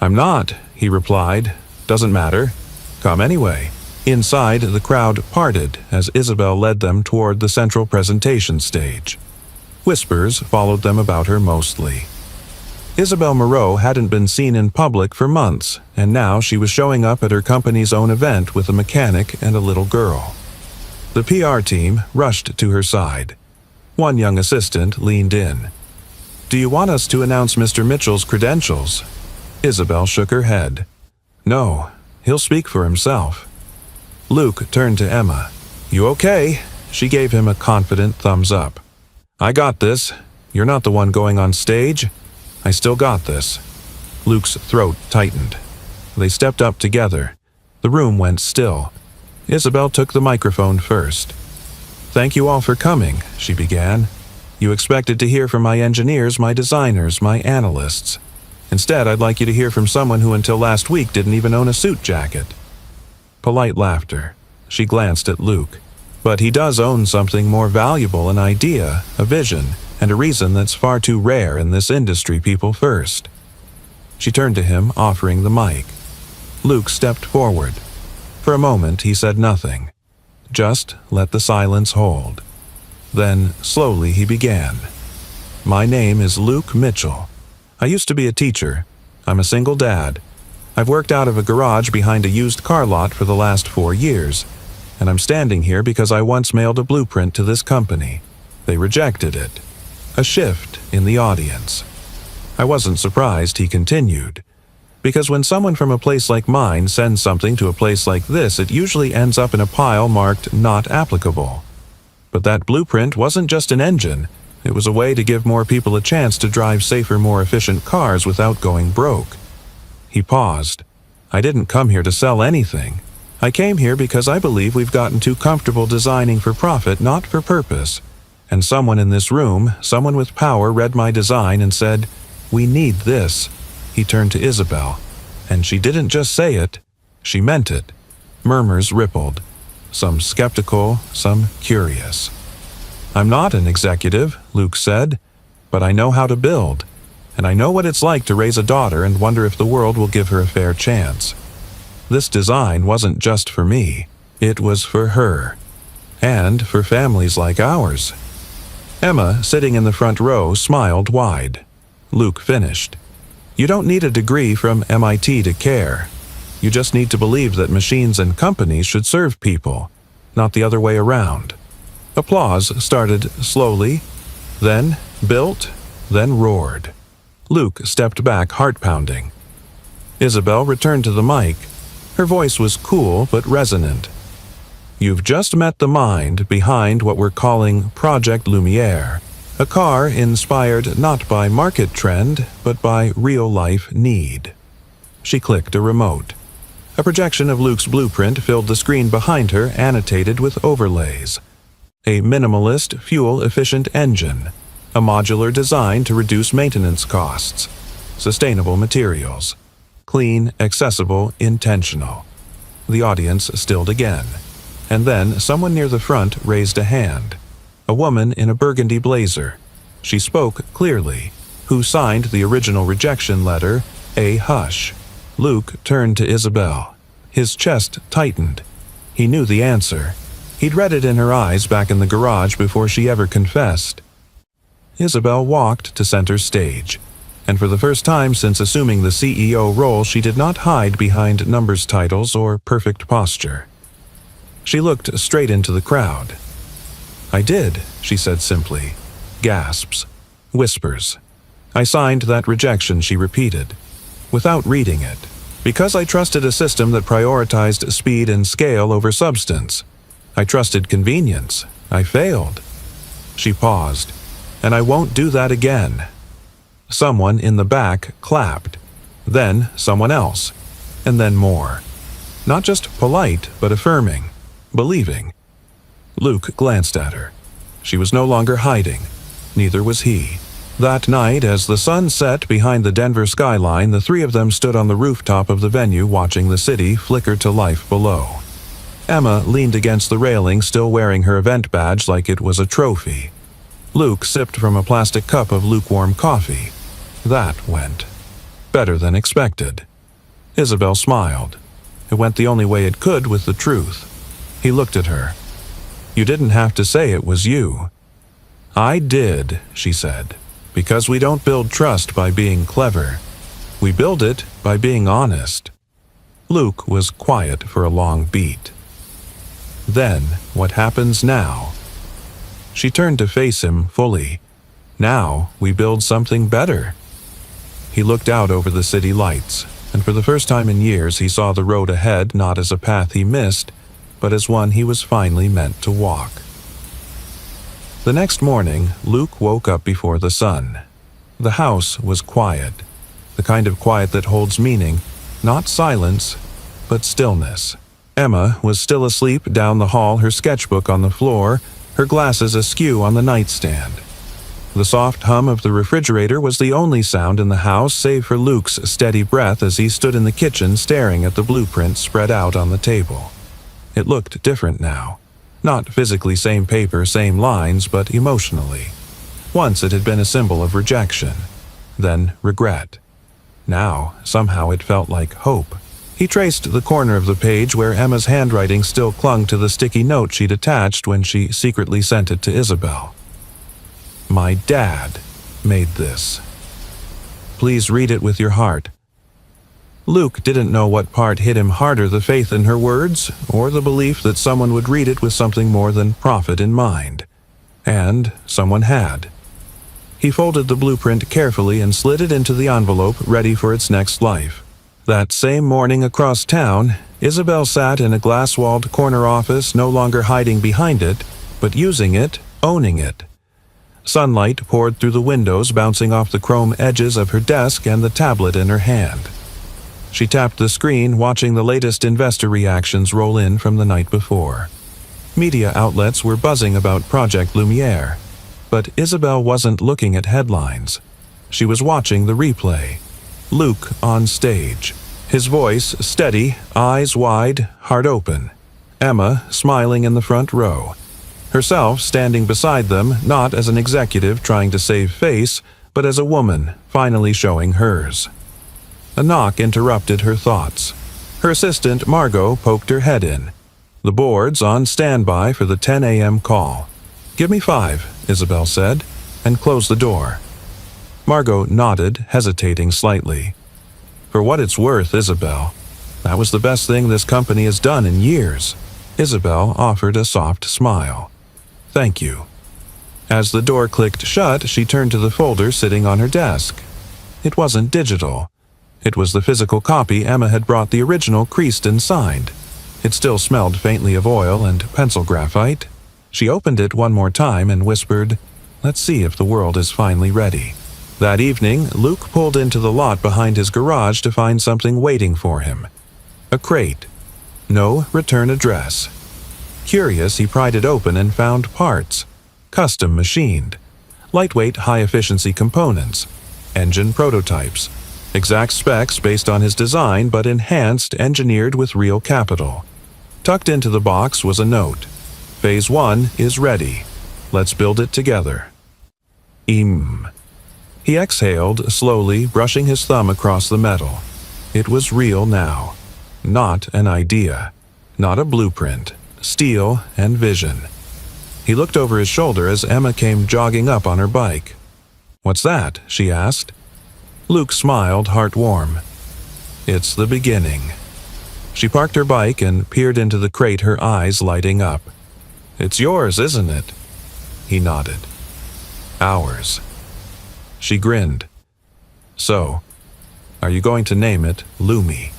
I'm not, he replied. Doesn't matter. Come anyway. Inside, the crowd parted as Isabel led them toward the central presentation stage. Whispers followed them about her mostly. Isabel Moreau hadn't been seen in public for months, and now she was showing up at her company's own event with a mechanic and a little girl. The PR team rushed to her side. One young assistant leaned in. Do you want us to announce Mr. Mitchell's credentials? Isabel shook her head. No, He'll speak for himself." Luke turned to Emma. "You okay?" She gave him a confident thumbs up. "I got this. You're not the one going on stage. I still got this." Luke's throat tightened. They stepped up together. The room went still. Isabel took the microphone first. "Thank you all for coming," she began. "You expected to hear from my engineers, my designers, my analysts. Instead, I'd like you to hear from someone who until last week didn't even own a suit jacket." Polite laughter. She glanced at Luke. "But he does own something more valuable, an idea, a vision, and a reason that's far too rare in this industry, people first." She turned to him, offering the mic. Luke stepped forward. For a moment, he said nothing. Just let the silence hold. Then, slowly, he began. "My name is Luke Mitchell. I used to be a teacher. I'm a single dad. I've worked out of a garage behind a used car lot for the last 4 years, and I'm standing here because I once mailed a blueprint to this company. They rejected it. A shift in the audience. I wasn't surprised," he continued, "because when someone from a place like mine sends something to a place like this, it usually ends up in a pile marked not applicable. But that blueprint wasn't just an engine. It was a way to give more people a chance to drive safer, more efficient cars without going broke." He paused. "I didn't come here to sell anything. I came here because I believe we've gotten too comfortable designing for profit, not for purpose. And someone in this room, someone with power, read my design and said, 'We need this.'" He turned to Isabel. "And she didn't just say it, she meant it." Murmurs rippled. Some skeptical, some curious. "I'm not an executive," Luke said, "but I know how to build. And I know what it's like to raise a daughter and wonder if the world will give her a fair chance. This design wasn't just for me. It was for her. And for families like ours." Emma, sitting in the front row, smiled wide. Luke finished. "You don't need a degree from MIT to care. You just need to believe that machines and companies should serve people, not the other way around." Applause started slowly, then built, then roared. Luke stepped back, heart-pounding. Isabel returned to the mic. Her voice was cool but resonant. "You've just met the mind behind what we're calling Project Lumiere, a car inspired not by market trend, but by real-life need." She clicked a remote. A projection of Luke's blueprint filled the screen behind her, annotated with overlays. A minimalist, fuel-efficient engine. A modular design to reduce maintenance costs. Sustainable materials. Clean, accessible, intentional. The audience stilled again. And then someone near the front raised a hand. A woman in a burgundy blazer. She spoke clearly. Who signed the original rejection letter, A. Hush. Luke turned to Isabel. His chest tightened. He knew the answer. He'd read it in her eyes back in the garage before she ever confessed. Isabel walked to center stage, and for the first time since assuming the CEO role, she did not hide behind numbers titles or perfect posture. She looked straight into the crowd. "I did," she said simply. Gasps. Whispers. "I signed that rejection," she repeated, without reading it, "because I trusted a system that prioritized speed and scale over substance. I trusted convenience. I failed." She paused. "And I won't do that again." Someone in the back clapped. Then someone else. And then more. Not just polite, but affirming. Believing. Luke glanced at her. She was no longer hiding. Neither was he. That night, as the sun set behind the Denver skyline, the three of them stood on the rooftop of the venue watching the city flicker to life below. Emma leaned against the railing, still wearing her event badge like it was a trophy. Luke sipped from a plastic cup of lukewarm coffee. That went better than expected. Isabel smiled. It went the only way it could with the truth. He looked at her. "You didn't have to say it was you." "I did," she said, "because we don't build trust by being clever. We build it by being honest." Luke was quiet for a long beat. "Then, what happens now?" She turned to face him fully. "Now we build something better." He looked out over the city lights. and for the first time in years he saw the road ahead not as a path he missed, but as one he was finally meant to walk. The next morning, Luke woke up before the sun. The house was quiet, the kind of quiet that holds meaning, not silence, but stillness. Emma was still asleep down the hall, her sketchbook on the floor, her glasses askew on the nightstand. The soft hum of the refrigerator was the only sound in the house save for Luke's steady breath as he stood in the kitchen staring at the blueprint spread out on the table. It looked different now. Not physically same paper, same lines, but emotionally. Once it had been a symbol of rejection, then regret. Now, somehow it felt like hope. He traced the corner of the page where Emma's handwriting still clung to the sticky note she'd attached when she secretly sent it to Isabel. "My dad made this. Please read it with your heart." Luke didn't know what part hit him harder, the faith in her words, or the belief that someone would read it with something more than profit in mind. And someone had. He folded the blueprint carefully and slid it into the envelope, ready for its next life. That same morning across town, Isabel sat in a glass-walled corner office, no longer hiding behind it, but using it, owning it. Sunlight poured through the windows, bouncing off the chrome edges of her desk and the tablet in her hand. She tapped the screen, watching the latest investor reactions roll in from the night before. Media outlets were buzzing about Project Lumiere, but Isabel wasn't looking at headlines. She was watching the replay. Luke on stage, his voice steady, eyes wide, heart open. Emma smiling in the front row. Herself standing beside them, not as an executive trying to save face, but as a woman finally showing hers. A knock interrupted her thoughts. Her assistant, Margot, poked her head in. The board's on standby for the 10 a.m. call. "Give me 5, Isabel said, and closed the door. Margot nodded, hesitating slightly. "For what it's worth, Isabel, that was the best thing this company has done in years." Isabel offered a soft smile. "Thank you." As the door clicked shut, she turned to the folder sitting on her desk. It wasn't digital. It was the physical copy Emma had brought, the original creased and signed. It still smelled faintly of oil and pencil graphite. She opened it one more time and whispered, "Let's see if the world is finally ready." That evening, Luke pulled into the lot behind his garage to find something waiting for him. A crate. No return address. Curious, he pried it open and found parts. Custom machined. Lightweight, high-efficiency components. Engine prototypes. Exact specs based on his design, but enhanced, engineered with real capital. Tucked into the box was a note. "Phase 1 is ready. Let's build it together." He exhaled, slowly, brushing his thumb across the metal. It was real now. Not an idea. Not a blueprint. Steel and vision. He looked over his shoulder as Emma came jogging up on her bike. "What's that?" she asked. Luke smiled, heart warm. "It's the beginning." She parked her bike and peered into the crate, her eyes lighting up. "It's yours, isn't it?" He nodded. "Ours." She grinned. "So, are you going to name it Lumi?"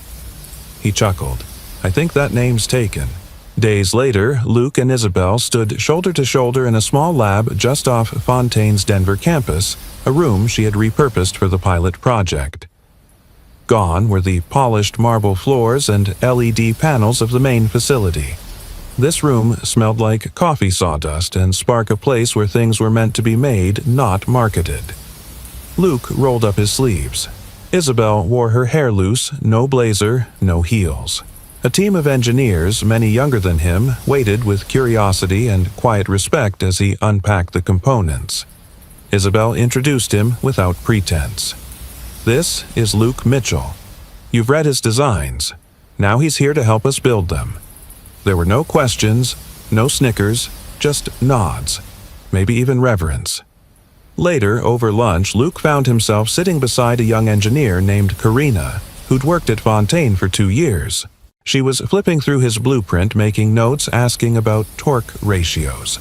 He chuckled. "I think that name's taken." Days later, Luke and Isabel stood shoulder to shoulder in a small lab just off Fontaine's Denver campus, a room she had repurposed for the pilot project. Gone were the polished marble floors and LED panels of the main facility. This room smelled like coffee sawdust and sparked a place where things were meant to be made, not marketed. Luke rolled up his sleeves. Isabel wore her hair loose, no blazer, no heels. A team of engineers, many younger than him, waited with curiosity and quiet respect as he unpacked the components. Isabel introduced him without pretense. "This is Luke Mitchell. You've read his designs. Now he's here to help us build them." There were no questions, no snickers, just nods, maybe even reverence. Later, over lunch, Luke found himself sitting beside a young engineer named Karina, who'd worked at Fontaine for 2 years. She was flipping through his blueprint, making notes, asking about torque ratios.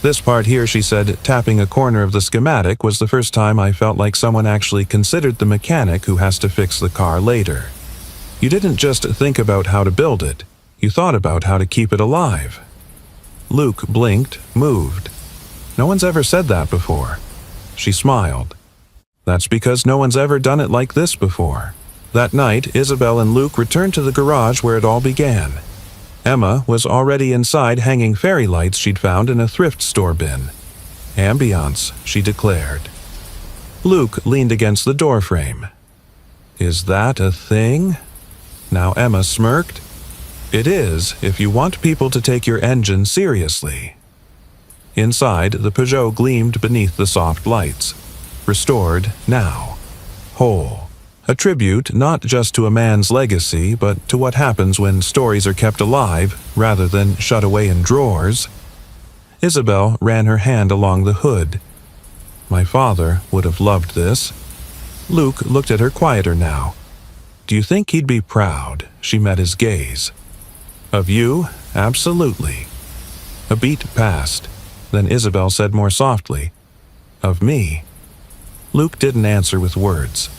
"This part here," she said, tapping a corner of the schematic, "was the first time I felt like someone actually considered the mechanic who has to fix the car later." You didn't just think about how to build it, you thought about how to keep it alive. Luke blinked, moved. No one's ever said that before. She smiled. That's because no one's ever done it like this before. That night, Isabel and Luke returned to the garage where it all began. Emma was already inside hanging fairy lights she'd found in a thrift store bin. Ambiance, she declared. Luke leaned against the doorframe. Is that a thing? Now Emma smirked. It is, if you want people to take your engine seriously. Inside, the Peugeot gleamed beneath the soft lights. Restored now. Whole. A tribute not just to a man's legacy, but to what happens when stories are kept alive rather than shut away in drawers. Isabel ran her hand along the hood. My father would have loved this. Luke looked at her quieter now. Do you think he'd be proud? She met his gaze. Of you? Absolutely. A beat passed. Then Isabel said more softly, Of me? Luke didn't answer with words.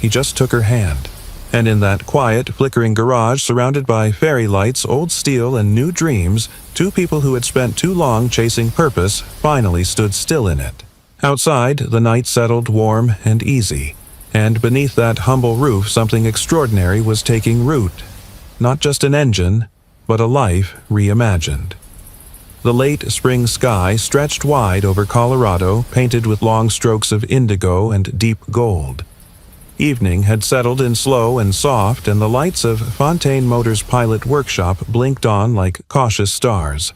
He just took her hand. And in that quiet, flickering garage surrounded by fairy lights, old steel, and new dreams, two people who had spent too long chasing purpose finally stood still in it. Outside, the night settled warm and easy, and beneath that humble roof something extraordinary was taking root. Not just an engine, but a life reimagined. The late spring sky stretched wide over Colorado, painted with long strokes of indigo and deep gold. Evening had settled in slow and soft, and the lights of Fontaine Motors' pilot workshop blinked on like cautious stars.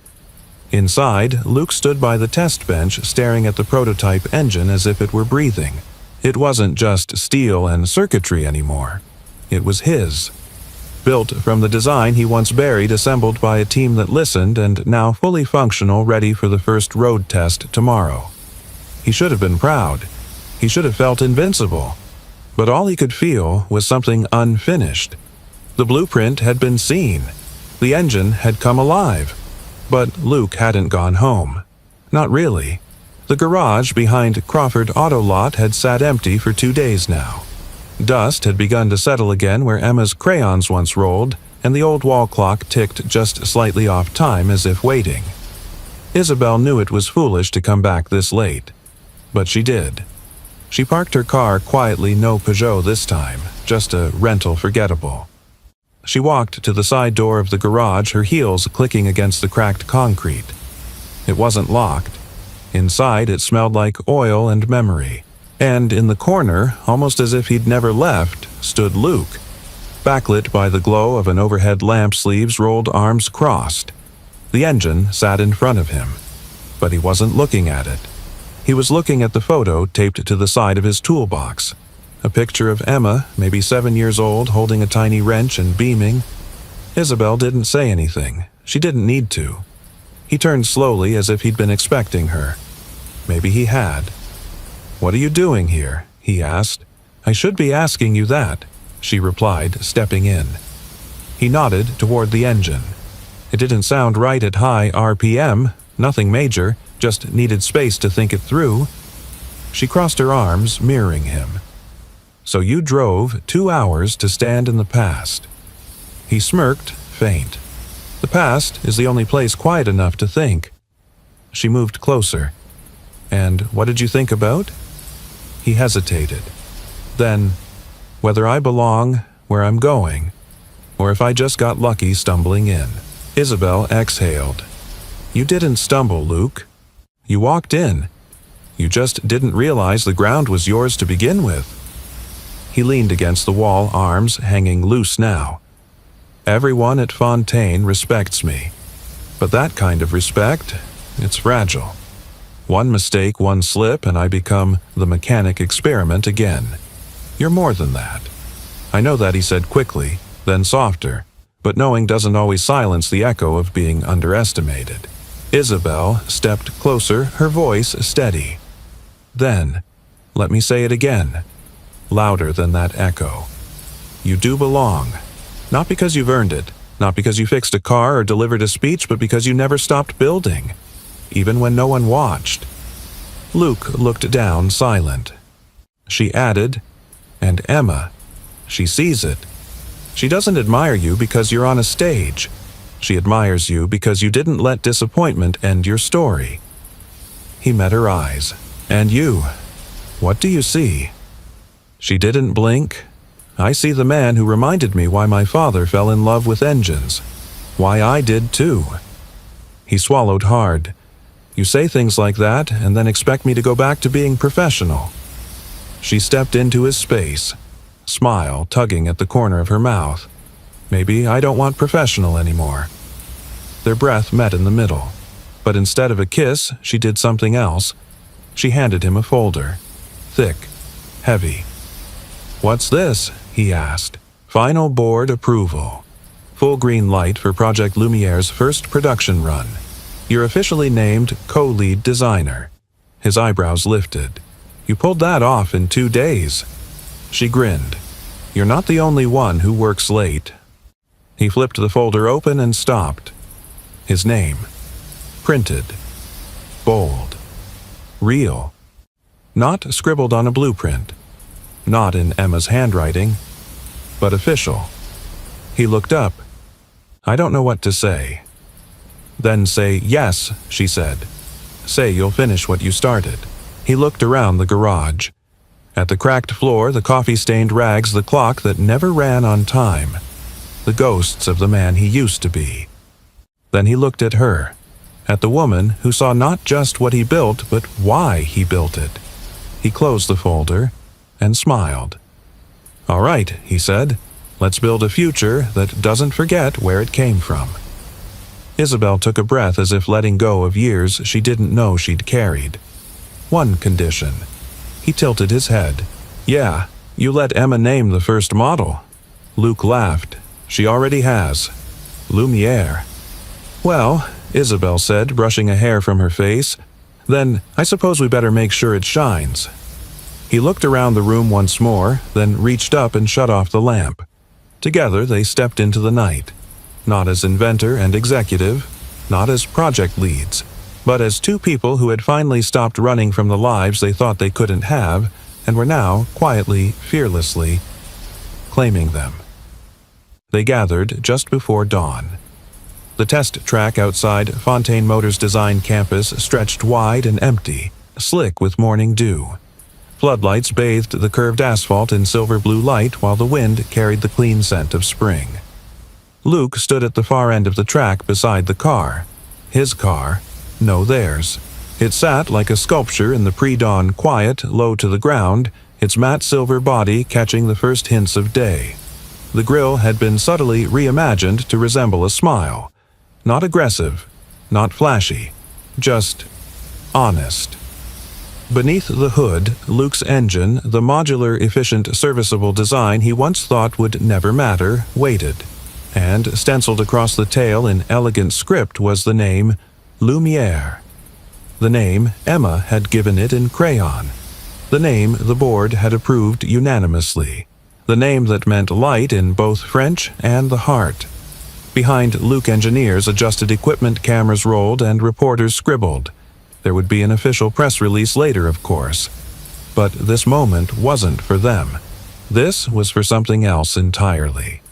Inside, Luke stood by the test bench staring at the prototype engine as if it were breathing. It wasn't just steel and circuitry anymore. It was his. Built from the design he once buried, assembled by a team that listened, and now fully functional, ready for the first road test tomorrow. He should have been proud. He should have felt invincible. But all he could feel was something unfinished. The blueprint had been seen. The engine had come alive. But Luke hadn't gone home. Not really. The garage behind Crawford Auto Lot had sat empty for 2 days now. Dust had begun to settle again where Emma's crayons once rolled, and the old wall clock ticked just slightly off time as if waiting. Isabel knew it was foolish to come back this late. But she did. She parked her car quietly, no Peugeot this time, just a rental forgettable. She walked to the side door of the garage, her heels clicking against the cracked concrete. It wasn't locked. Inside, it smelled like oil and memory. And in the corner, almost as if he'd never left, stood Luke. Backlit by the glow of an overhead lamp, sleeves rolled, arms crossed. The engine sat in front of him. But he wasn't looking at it. He was looking at the photo taped to the side of his toolbox. A picture of Emma, maybe 7 years old, holding a tiny wrench and beaming. Isabel didn't say anything. She didn't need to. He turned slowly as if he'd been expecting her. Maybe he had. What are you doing here? He asked. I should be asking you that, she replied, stepping in. He nodded toward the engine. It didn't sound right at high RPM, nothing major, just needed space to think it through. She crossed her arms, mirroring him. So you drove 2 hours to stand in the past. He smirked, faint. The past is the only place quiet enough to think. She moved closer. And what did you think about? He hesitated. Then, whether I belong where I'm going, or if I just got lucky stumbling in. Isabel exhaled. You didn't stumble, Luke. You walked in. You just didn't realize the ground was yours to begin with. He leaned against the wall, arms hanging loose now. Everyone at Fontaine respects me. But that kind of respect, it's fragile. One mistake, one slip, and I become the mechanic experiment again. You're more than that. I know that, he said quickly, then softer, but knowing doesn't always silence the echo of being underestimated. Isabel stepped closer, her voice steady. Then, let me say it again, louder than that echo. You do belong. Not because you've earned it, not because you fixed a car or delivered a speech, but because you never stopped building, even when no one watched. Luke looked down, silent. She added, and Emma, she sees it. She doesn't admire you because you're on a stage. She admires you because you didn't let disappointment end your story." He met her eyes. "And you? What do you see?" She didn't blink. "I see the man who reminded me why my father fell in love with engines. Why I did too." He swallowed hard. "You say things like that and then expect me to go back to being professional." She stepped into his space, smile tugging at the corner of her mouth. "Maybe I don't want professional anymore." Their breath met in the middle, but instead of a kiss, she did something else. She handed him a folder. Thick, heavy. "What's this?" he asked. "Final board approval. Full green light for Project Lumiere's first production run. You're officially named co-lead designer." His eyebrows lifted. "You pulled that off in 2 days." She grinned. "You're not the only one who works late." He flipped the folder open and stopped. His name. Printed. Bold. Real. Not scribbled on a blueprint. Not in Emma's handwriting, but official. He looked up. "I don't know what to say." "Then say yes," she said. "Say you'll finish what you started." He looked around the garage. At the cracked floor, the coffee-stained rags, the clock that never ran on time. The ghosts of the man he used to be. Then he looked at her, at the woman who saw not just what he built, but why he built it. He closed the folder and smiled. "All right," he said. "Let's build a future that doesn't forget where it came from." Isabel took a breath as if letting go of years she didn't know she'd carried. "One condition." He tilted his head. "Yeah, you let Emma name the first model." Luke laughed. "She already has. Lumiere." "Well," Isabel said, brushing a hair from her face, "then I suppose we better make sure it shines." He looked around the room once more, then reached up and shut off the lamp. Together they stepped into the night, not as inventor and executive, not as project leads, but as two people who had finally stopped running from the lives they thought they couldn't have and were now quietly, fearlessly claiming them. They gathered just before dawn. The test track outside Fontaine Motors Design Campus stretched wide and empty, slick with morning dew. Floodlights bathed the curved asphalt in silver-blue light while the wind carried the clean scent of spring. Luke stood at the far end of the track beside the car. His car, no theirs. It sat like a sculpture in the pre-dawn quiet, low to the ground, its matte silver body catching the first hints of day. The grille had been subtly reimagined to resemble a smile. Not aggressive, not flashy, just honest. Beneath the hood, Luke's engine, the modular, efficient, serviceable design he once thought would never matter, waited. And stenciled across the tail in elegant script was the name Lumiere. The name Emma had given it in crayon. The name the board had approved unanimously. The name that meant light in both French and the heart. Behind Luke engineers, adjusted equipment cameras rolled and reporters scribbled. There would be an official press release later, of course. But this moment wasn't for them. This was for something else entirely.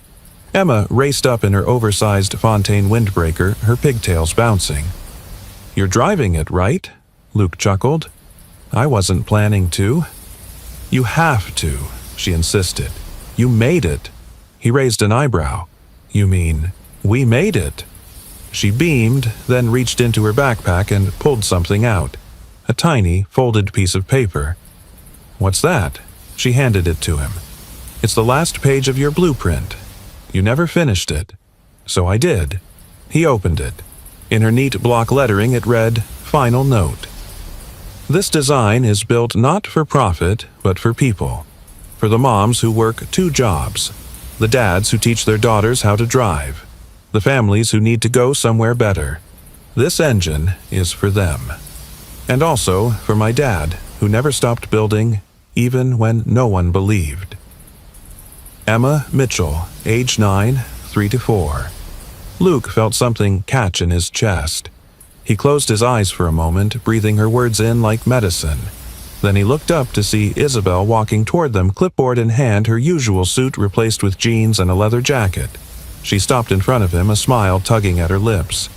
Emma raced up in her oversized Fontaine windbreaker, her pigtails bouncing. "You're driving it, right?" Luke chuckled. "I wasn't planning to." "You have to," she insisted. "You made it." He raised an eyebrow. "You mean, we made it?" She beamed, then reached into her backpack and pulled something out. A tiny, folded piece of paper. "What's that?" She handed it to him. "It's the last page of your blueprint. You never finished it." "So I did." He opened it. In her neat block lettering it read, "Final note. This design is built not for profit, but for people. For the moms who work 2 jobs. The dads who teach their daughters how to drive. The families who need to go somewhere better. This engine is for them. And also for my dad, who never stopped building, even when no one believed." Emma Mitchell, age 9, 3 to 4. Luke felt something catch in his chest. He closed his eyes for a moment, breathing her words in like medicine. Then he looked up to see Isabel walking toward them, clipboard in hand, her usual suit replaced with jeans and a leather jacket. She stopped in front of him, a smile tugging at her lips.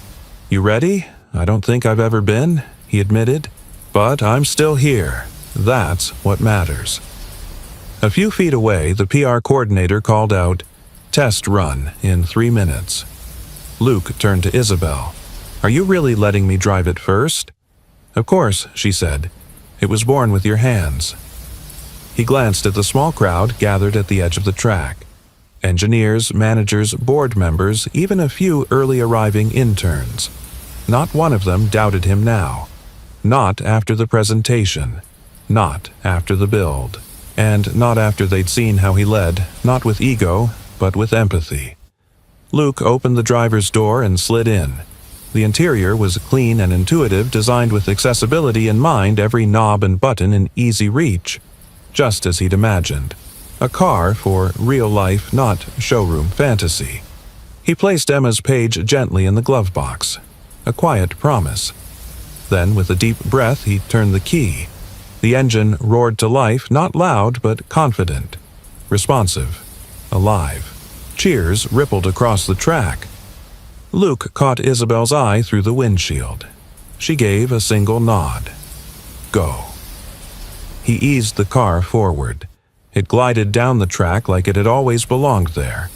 "You ready? I don't think I've ever been," he admitted. "But I'm still here. That's what matters." A few feet away, the PR coordinator called out, "Test run in 3 minutes." Luke turned to Isabel. "Are you really letting me drive it first?" "Of course," she said. "It was born with your hands." He glanced at the small crowd gathered at the edge of the track. Engineers, managers, board members, even a few early arriving interns. Not one of them doubted him now. Not after the presentation. Not after the build. And not after they'd seen how he led, not with ego, but with empathy. Luke opened the driver's door and slid in. The interior was clean and intuitive, designed with accessibility in mind, every knob and button in easy reach. Just as he'd imagined. A car for real life, not showroom fantasy. He placed Emma's page gently in the glove box. A quiet promise. Then, with a deep breath, he turned the key. The engine roared to life, not loud, but confident. Responsive. Alive. Cheers rippled across the track. Luke caught Isabel's eye through the windshield. She gave a single nod. Go. He eased the car forward. It glided down the track like it had always belonged there.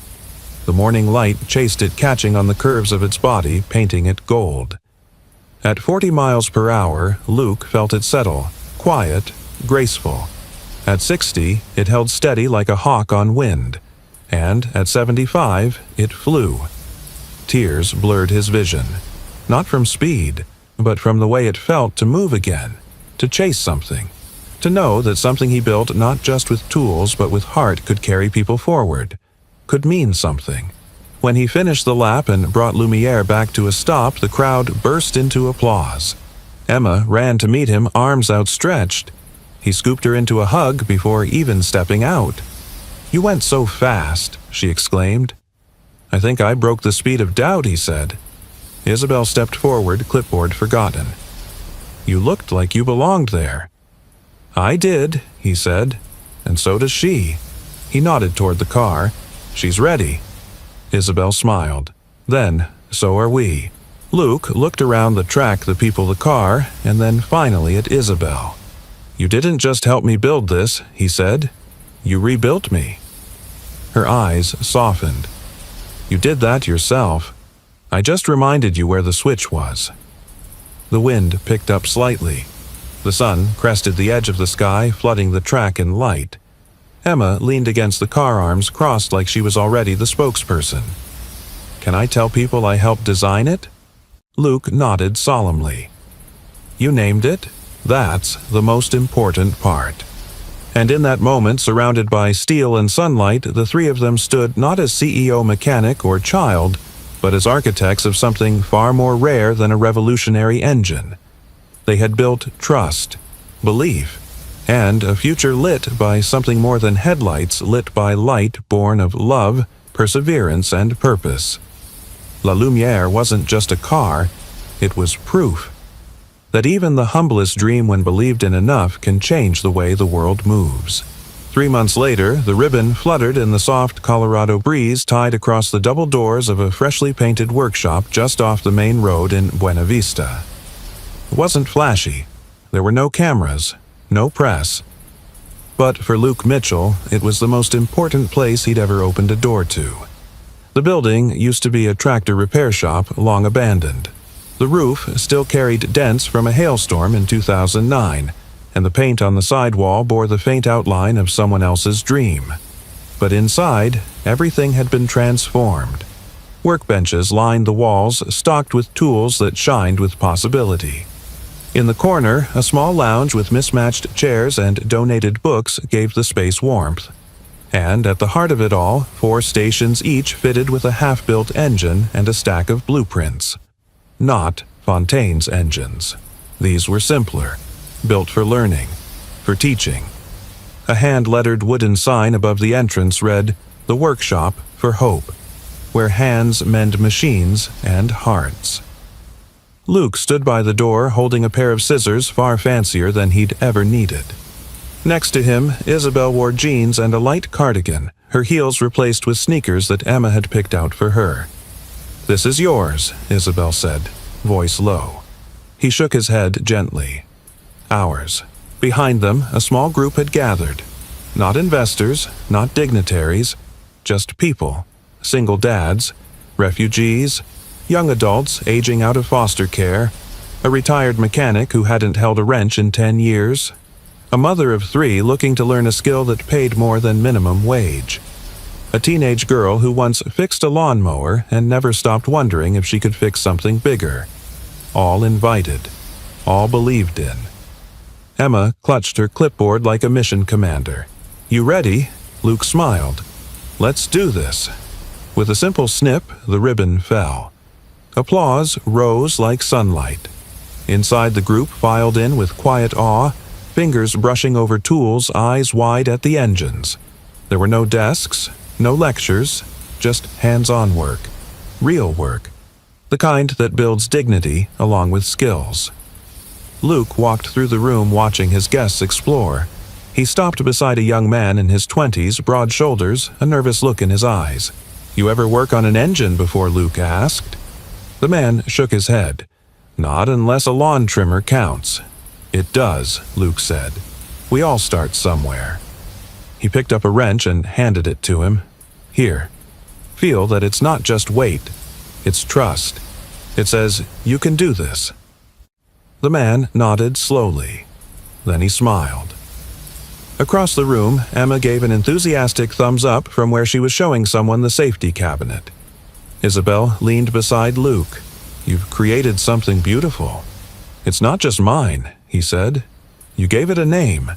The morning light chased it, catching on the curves of its body, painting it gold. At 40 miles per hour, Luke felt it settle, quiet, graceful. At 60, it held steady like a hawk on wind. And at 75, it flew. Tears blurred his vision. Not from speed, but from the way it felt to move again, to chase something. To know that something he built not just with tools but with heart could carry people forward, could mean something. When he finished the lap and brought Lumiere back to a stop, the crowd burst into applause. Emma ran to meet him, arms outstretched. He scooped her into a hug before even stepping out. "You went so fast," she exclaimed. "I think I broke the speed of doubt," he said. Isabel stepped forward, clipboard forgotten. "You looked like you belonged there." "I did," he said, "and so does she." He nodded toward the car. "She's ready." Isabel smiled. "Then, so are we." Luke looked around the track, the people, the car, and then finally at Isabel. "You didn't just help me build this," he said. "You rebuilt me." Her eyes softened. "You did that yourself. I just reminded you where the switch was." The wind picked up slightly. The sun crested the edge of the sky, flooding the track in light. Emma leaned against the car, arms crossed like she was already the spokesperson. "Can I tell people I helped design it?" Luke nodded solemnly. "You named it. That's the most important part." And in that moment, surrounded by steel and sunlight, the three of them stood not as CEO, mechanic, or child, but as architects of something far more rare than a revolutionary engine. They had built trust, belief, and a future lit by something more than headlights, lit by light born of love, perseverance, and purpose. La Lumiere wasn't just a car, it was proof that even the humblest dream, when believed in enough, can change the way the world moves. 3 months later, the ribbon fluttered in the soft Colorado breeze, tied across the double doors of a freshly painted workshop just off the main road in Buena Vista. It wasn't flashy. There were no cameras, no press. But for Luke Mitchell, it was the most important place he'd ever opened a door to. The building used to be a tractor repair shop, long abandoned. The roof still carried dents from a hailstorm in 2009, and the paint on the sidewall bore the faint outline of someone else's dream. But inside, everything had been transformed. Workbenches lined the walls, stocked with tools that shined with possibility. In the corner, a small lounge with mismatched chairs and donated books gave the space warmth. And at the heart of it all, 4 stations each fitted with a half-built engine and a stack of blueprints. Not Fontaine's engines. These were simpler, built for learning, for teaching. A hand-lettered wooden sign above the entrance read, "The Workshop for Hope," where hands mend machines and hearts. Luke stood by the door holding a pair of scissors far fancier than he'd ever needed. Next to him, Isabel wore jeans and a light cardigan, her heels replaced with sneakers that Emma had picked out for her. "This is yours," Isabel said, voice low. He shook his head gently. Ours. Behind them, a small group had gathered. Not investors, not dignitaries, just people. Single dads, refugees, young adults aging out of foster care, a retired mechanic who hadn't held a wrench in 10 years, a mother of 3 looking to learn a skill that paid more than minimum wage, a teenage girl who once fixed a lawnmower and never stopped wondering if she could fix something bigger. All invited, all believed in. Emma clutched her clipboard like a mission commander. "You ready?" Luke smiled. "Let's do this." With a simple snip, the ribbon fell. Applause rose like sunlight. Inside the group filed in with quiet awe, fingers brushing over tools, eyes wide at the engines. There were no desks, no lectures, just hands-on work. Real work. The kind that builds dignity along with skills. Luke walked through the room watching his guests explore. He stopped beside a young man in his 20s, broad shoulders, a nervous look in his eyes. "You ever work on an engine before?" Luke asked. The man shook his head. "Not unless a lawn trimmer counts." "It does," Luke said. "We all start somewhere." He picked up a wrench and handed it to him. "Here. Feel that it's not just weight. It's trust. It says, you can do this." The man nodded slowly. Then he smiled. Across the room, Emma gave an enthusiastic thumbs up from where she was showing someone the safety cabinet. Isabel leaned beside Luke. "You've created something beautiful." "It's not just mine," he said. "You gave it a name."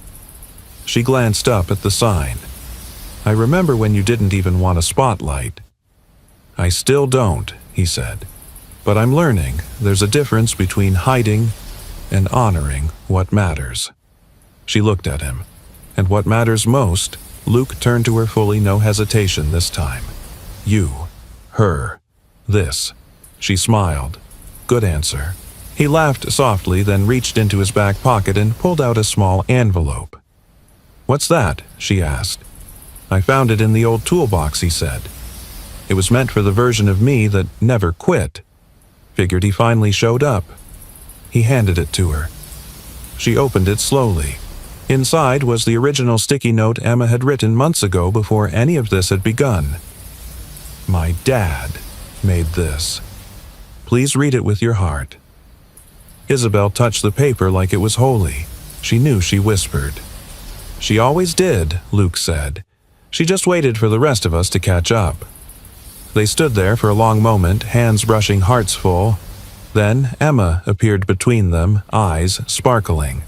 She glanced up at the sign. "I remember when you didn't even want a spotlight." "I still don't," he said. "But I'm learning there's a difference between hiding and honoring what matters." She looked at him. "And what matters most?" Luke turned to her fully, no hesitation this time. "You. Her. This." She smiled. "Good answer." He laughed softly, then reached into his back pocket and pulled out a small envelope. "What's that?" she asked. "I found it in the old toolbox," he said. "It was meant for the version of me that never quit. Figured he finally showed up." He handed it to her. She opened it slowly. Inside was the original sticky note Emma had written months ago before any of this had begun. "My dad made this. Please read it with your heart." Isabel touched the paper like it was holy. She knew she whispered. "She always did," Luke said. "She just waited for the rest of us to catch up." They stood there for a long moment, hands brushing hearts full. Then Emma appeared between them, eyes sparkling.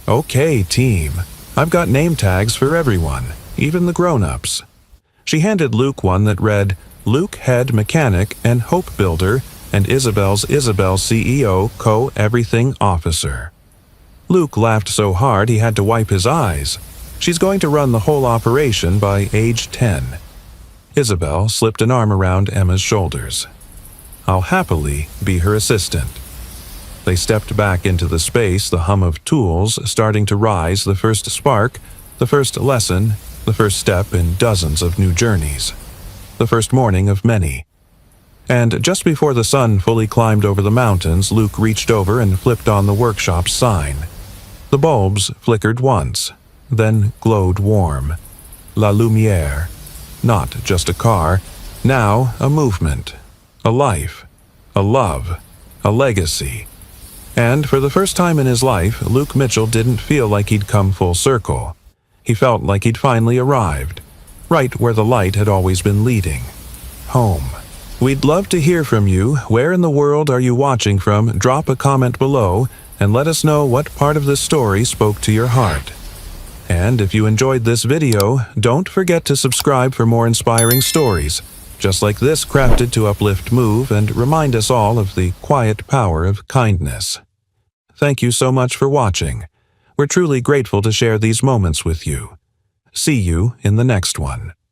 "Okay, team. I've got name tags for everyone, even the grown-ups." She handed Luke one that read, "Luke Head Mechanic and Hope Builder, and Isabel CEO Co-Everything Officer." Luke laughed so hard he had to wipe his eyes. "She's going to run the whole operation by age 10. Isabel slipped an arm around Emma's shoulders. "I'll happily be her assistant." They stepped back into the space, the hum of tools starting to rise, the first spark, the first lesson, the first step in dozens of new journeys. The first morning of many. And just before the sun fully climbed over the mountains, Luke reached over and flipped on the workshop's sign. The bulbs flickered once, then glowed warm. La Lumière. Not just a car, now a movement, a life, a love, a legacy. And for the first time in his life, Luke Mitchell didn't feel like he'd come full circle. He felt like he'd finally arrived, right where the light had always been leading. Home. We'd love to hear from you. Where in the world are you watching from? Drop a comment below and let us know what part of this story spoke to your heart. And if you enjoyed this video, don't forget to subscribe for more inspiring stories, just like this, crafted to uplift, move, and remind us all of the quiet power of kindness. Thank you so much for watching. We're truly grateful to share these moments with you. See you in the next one.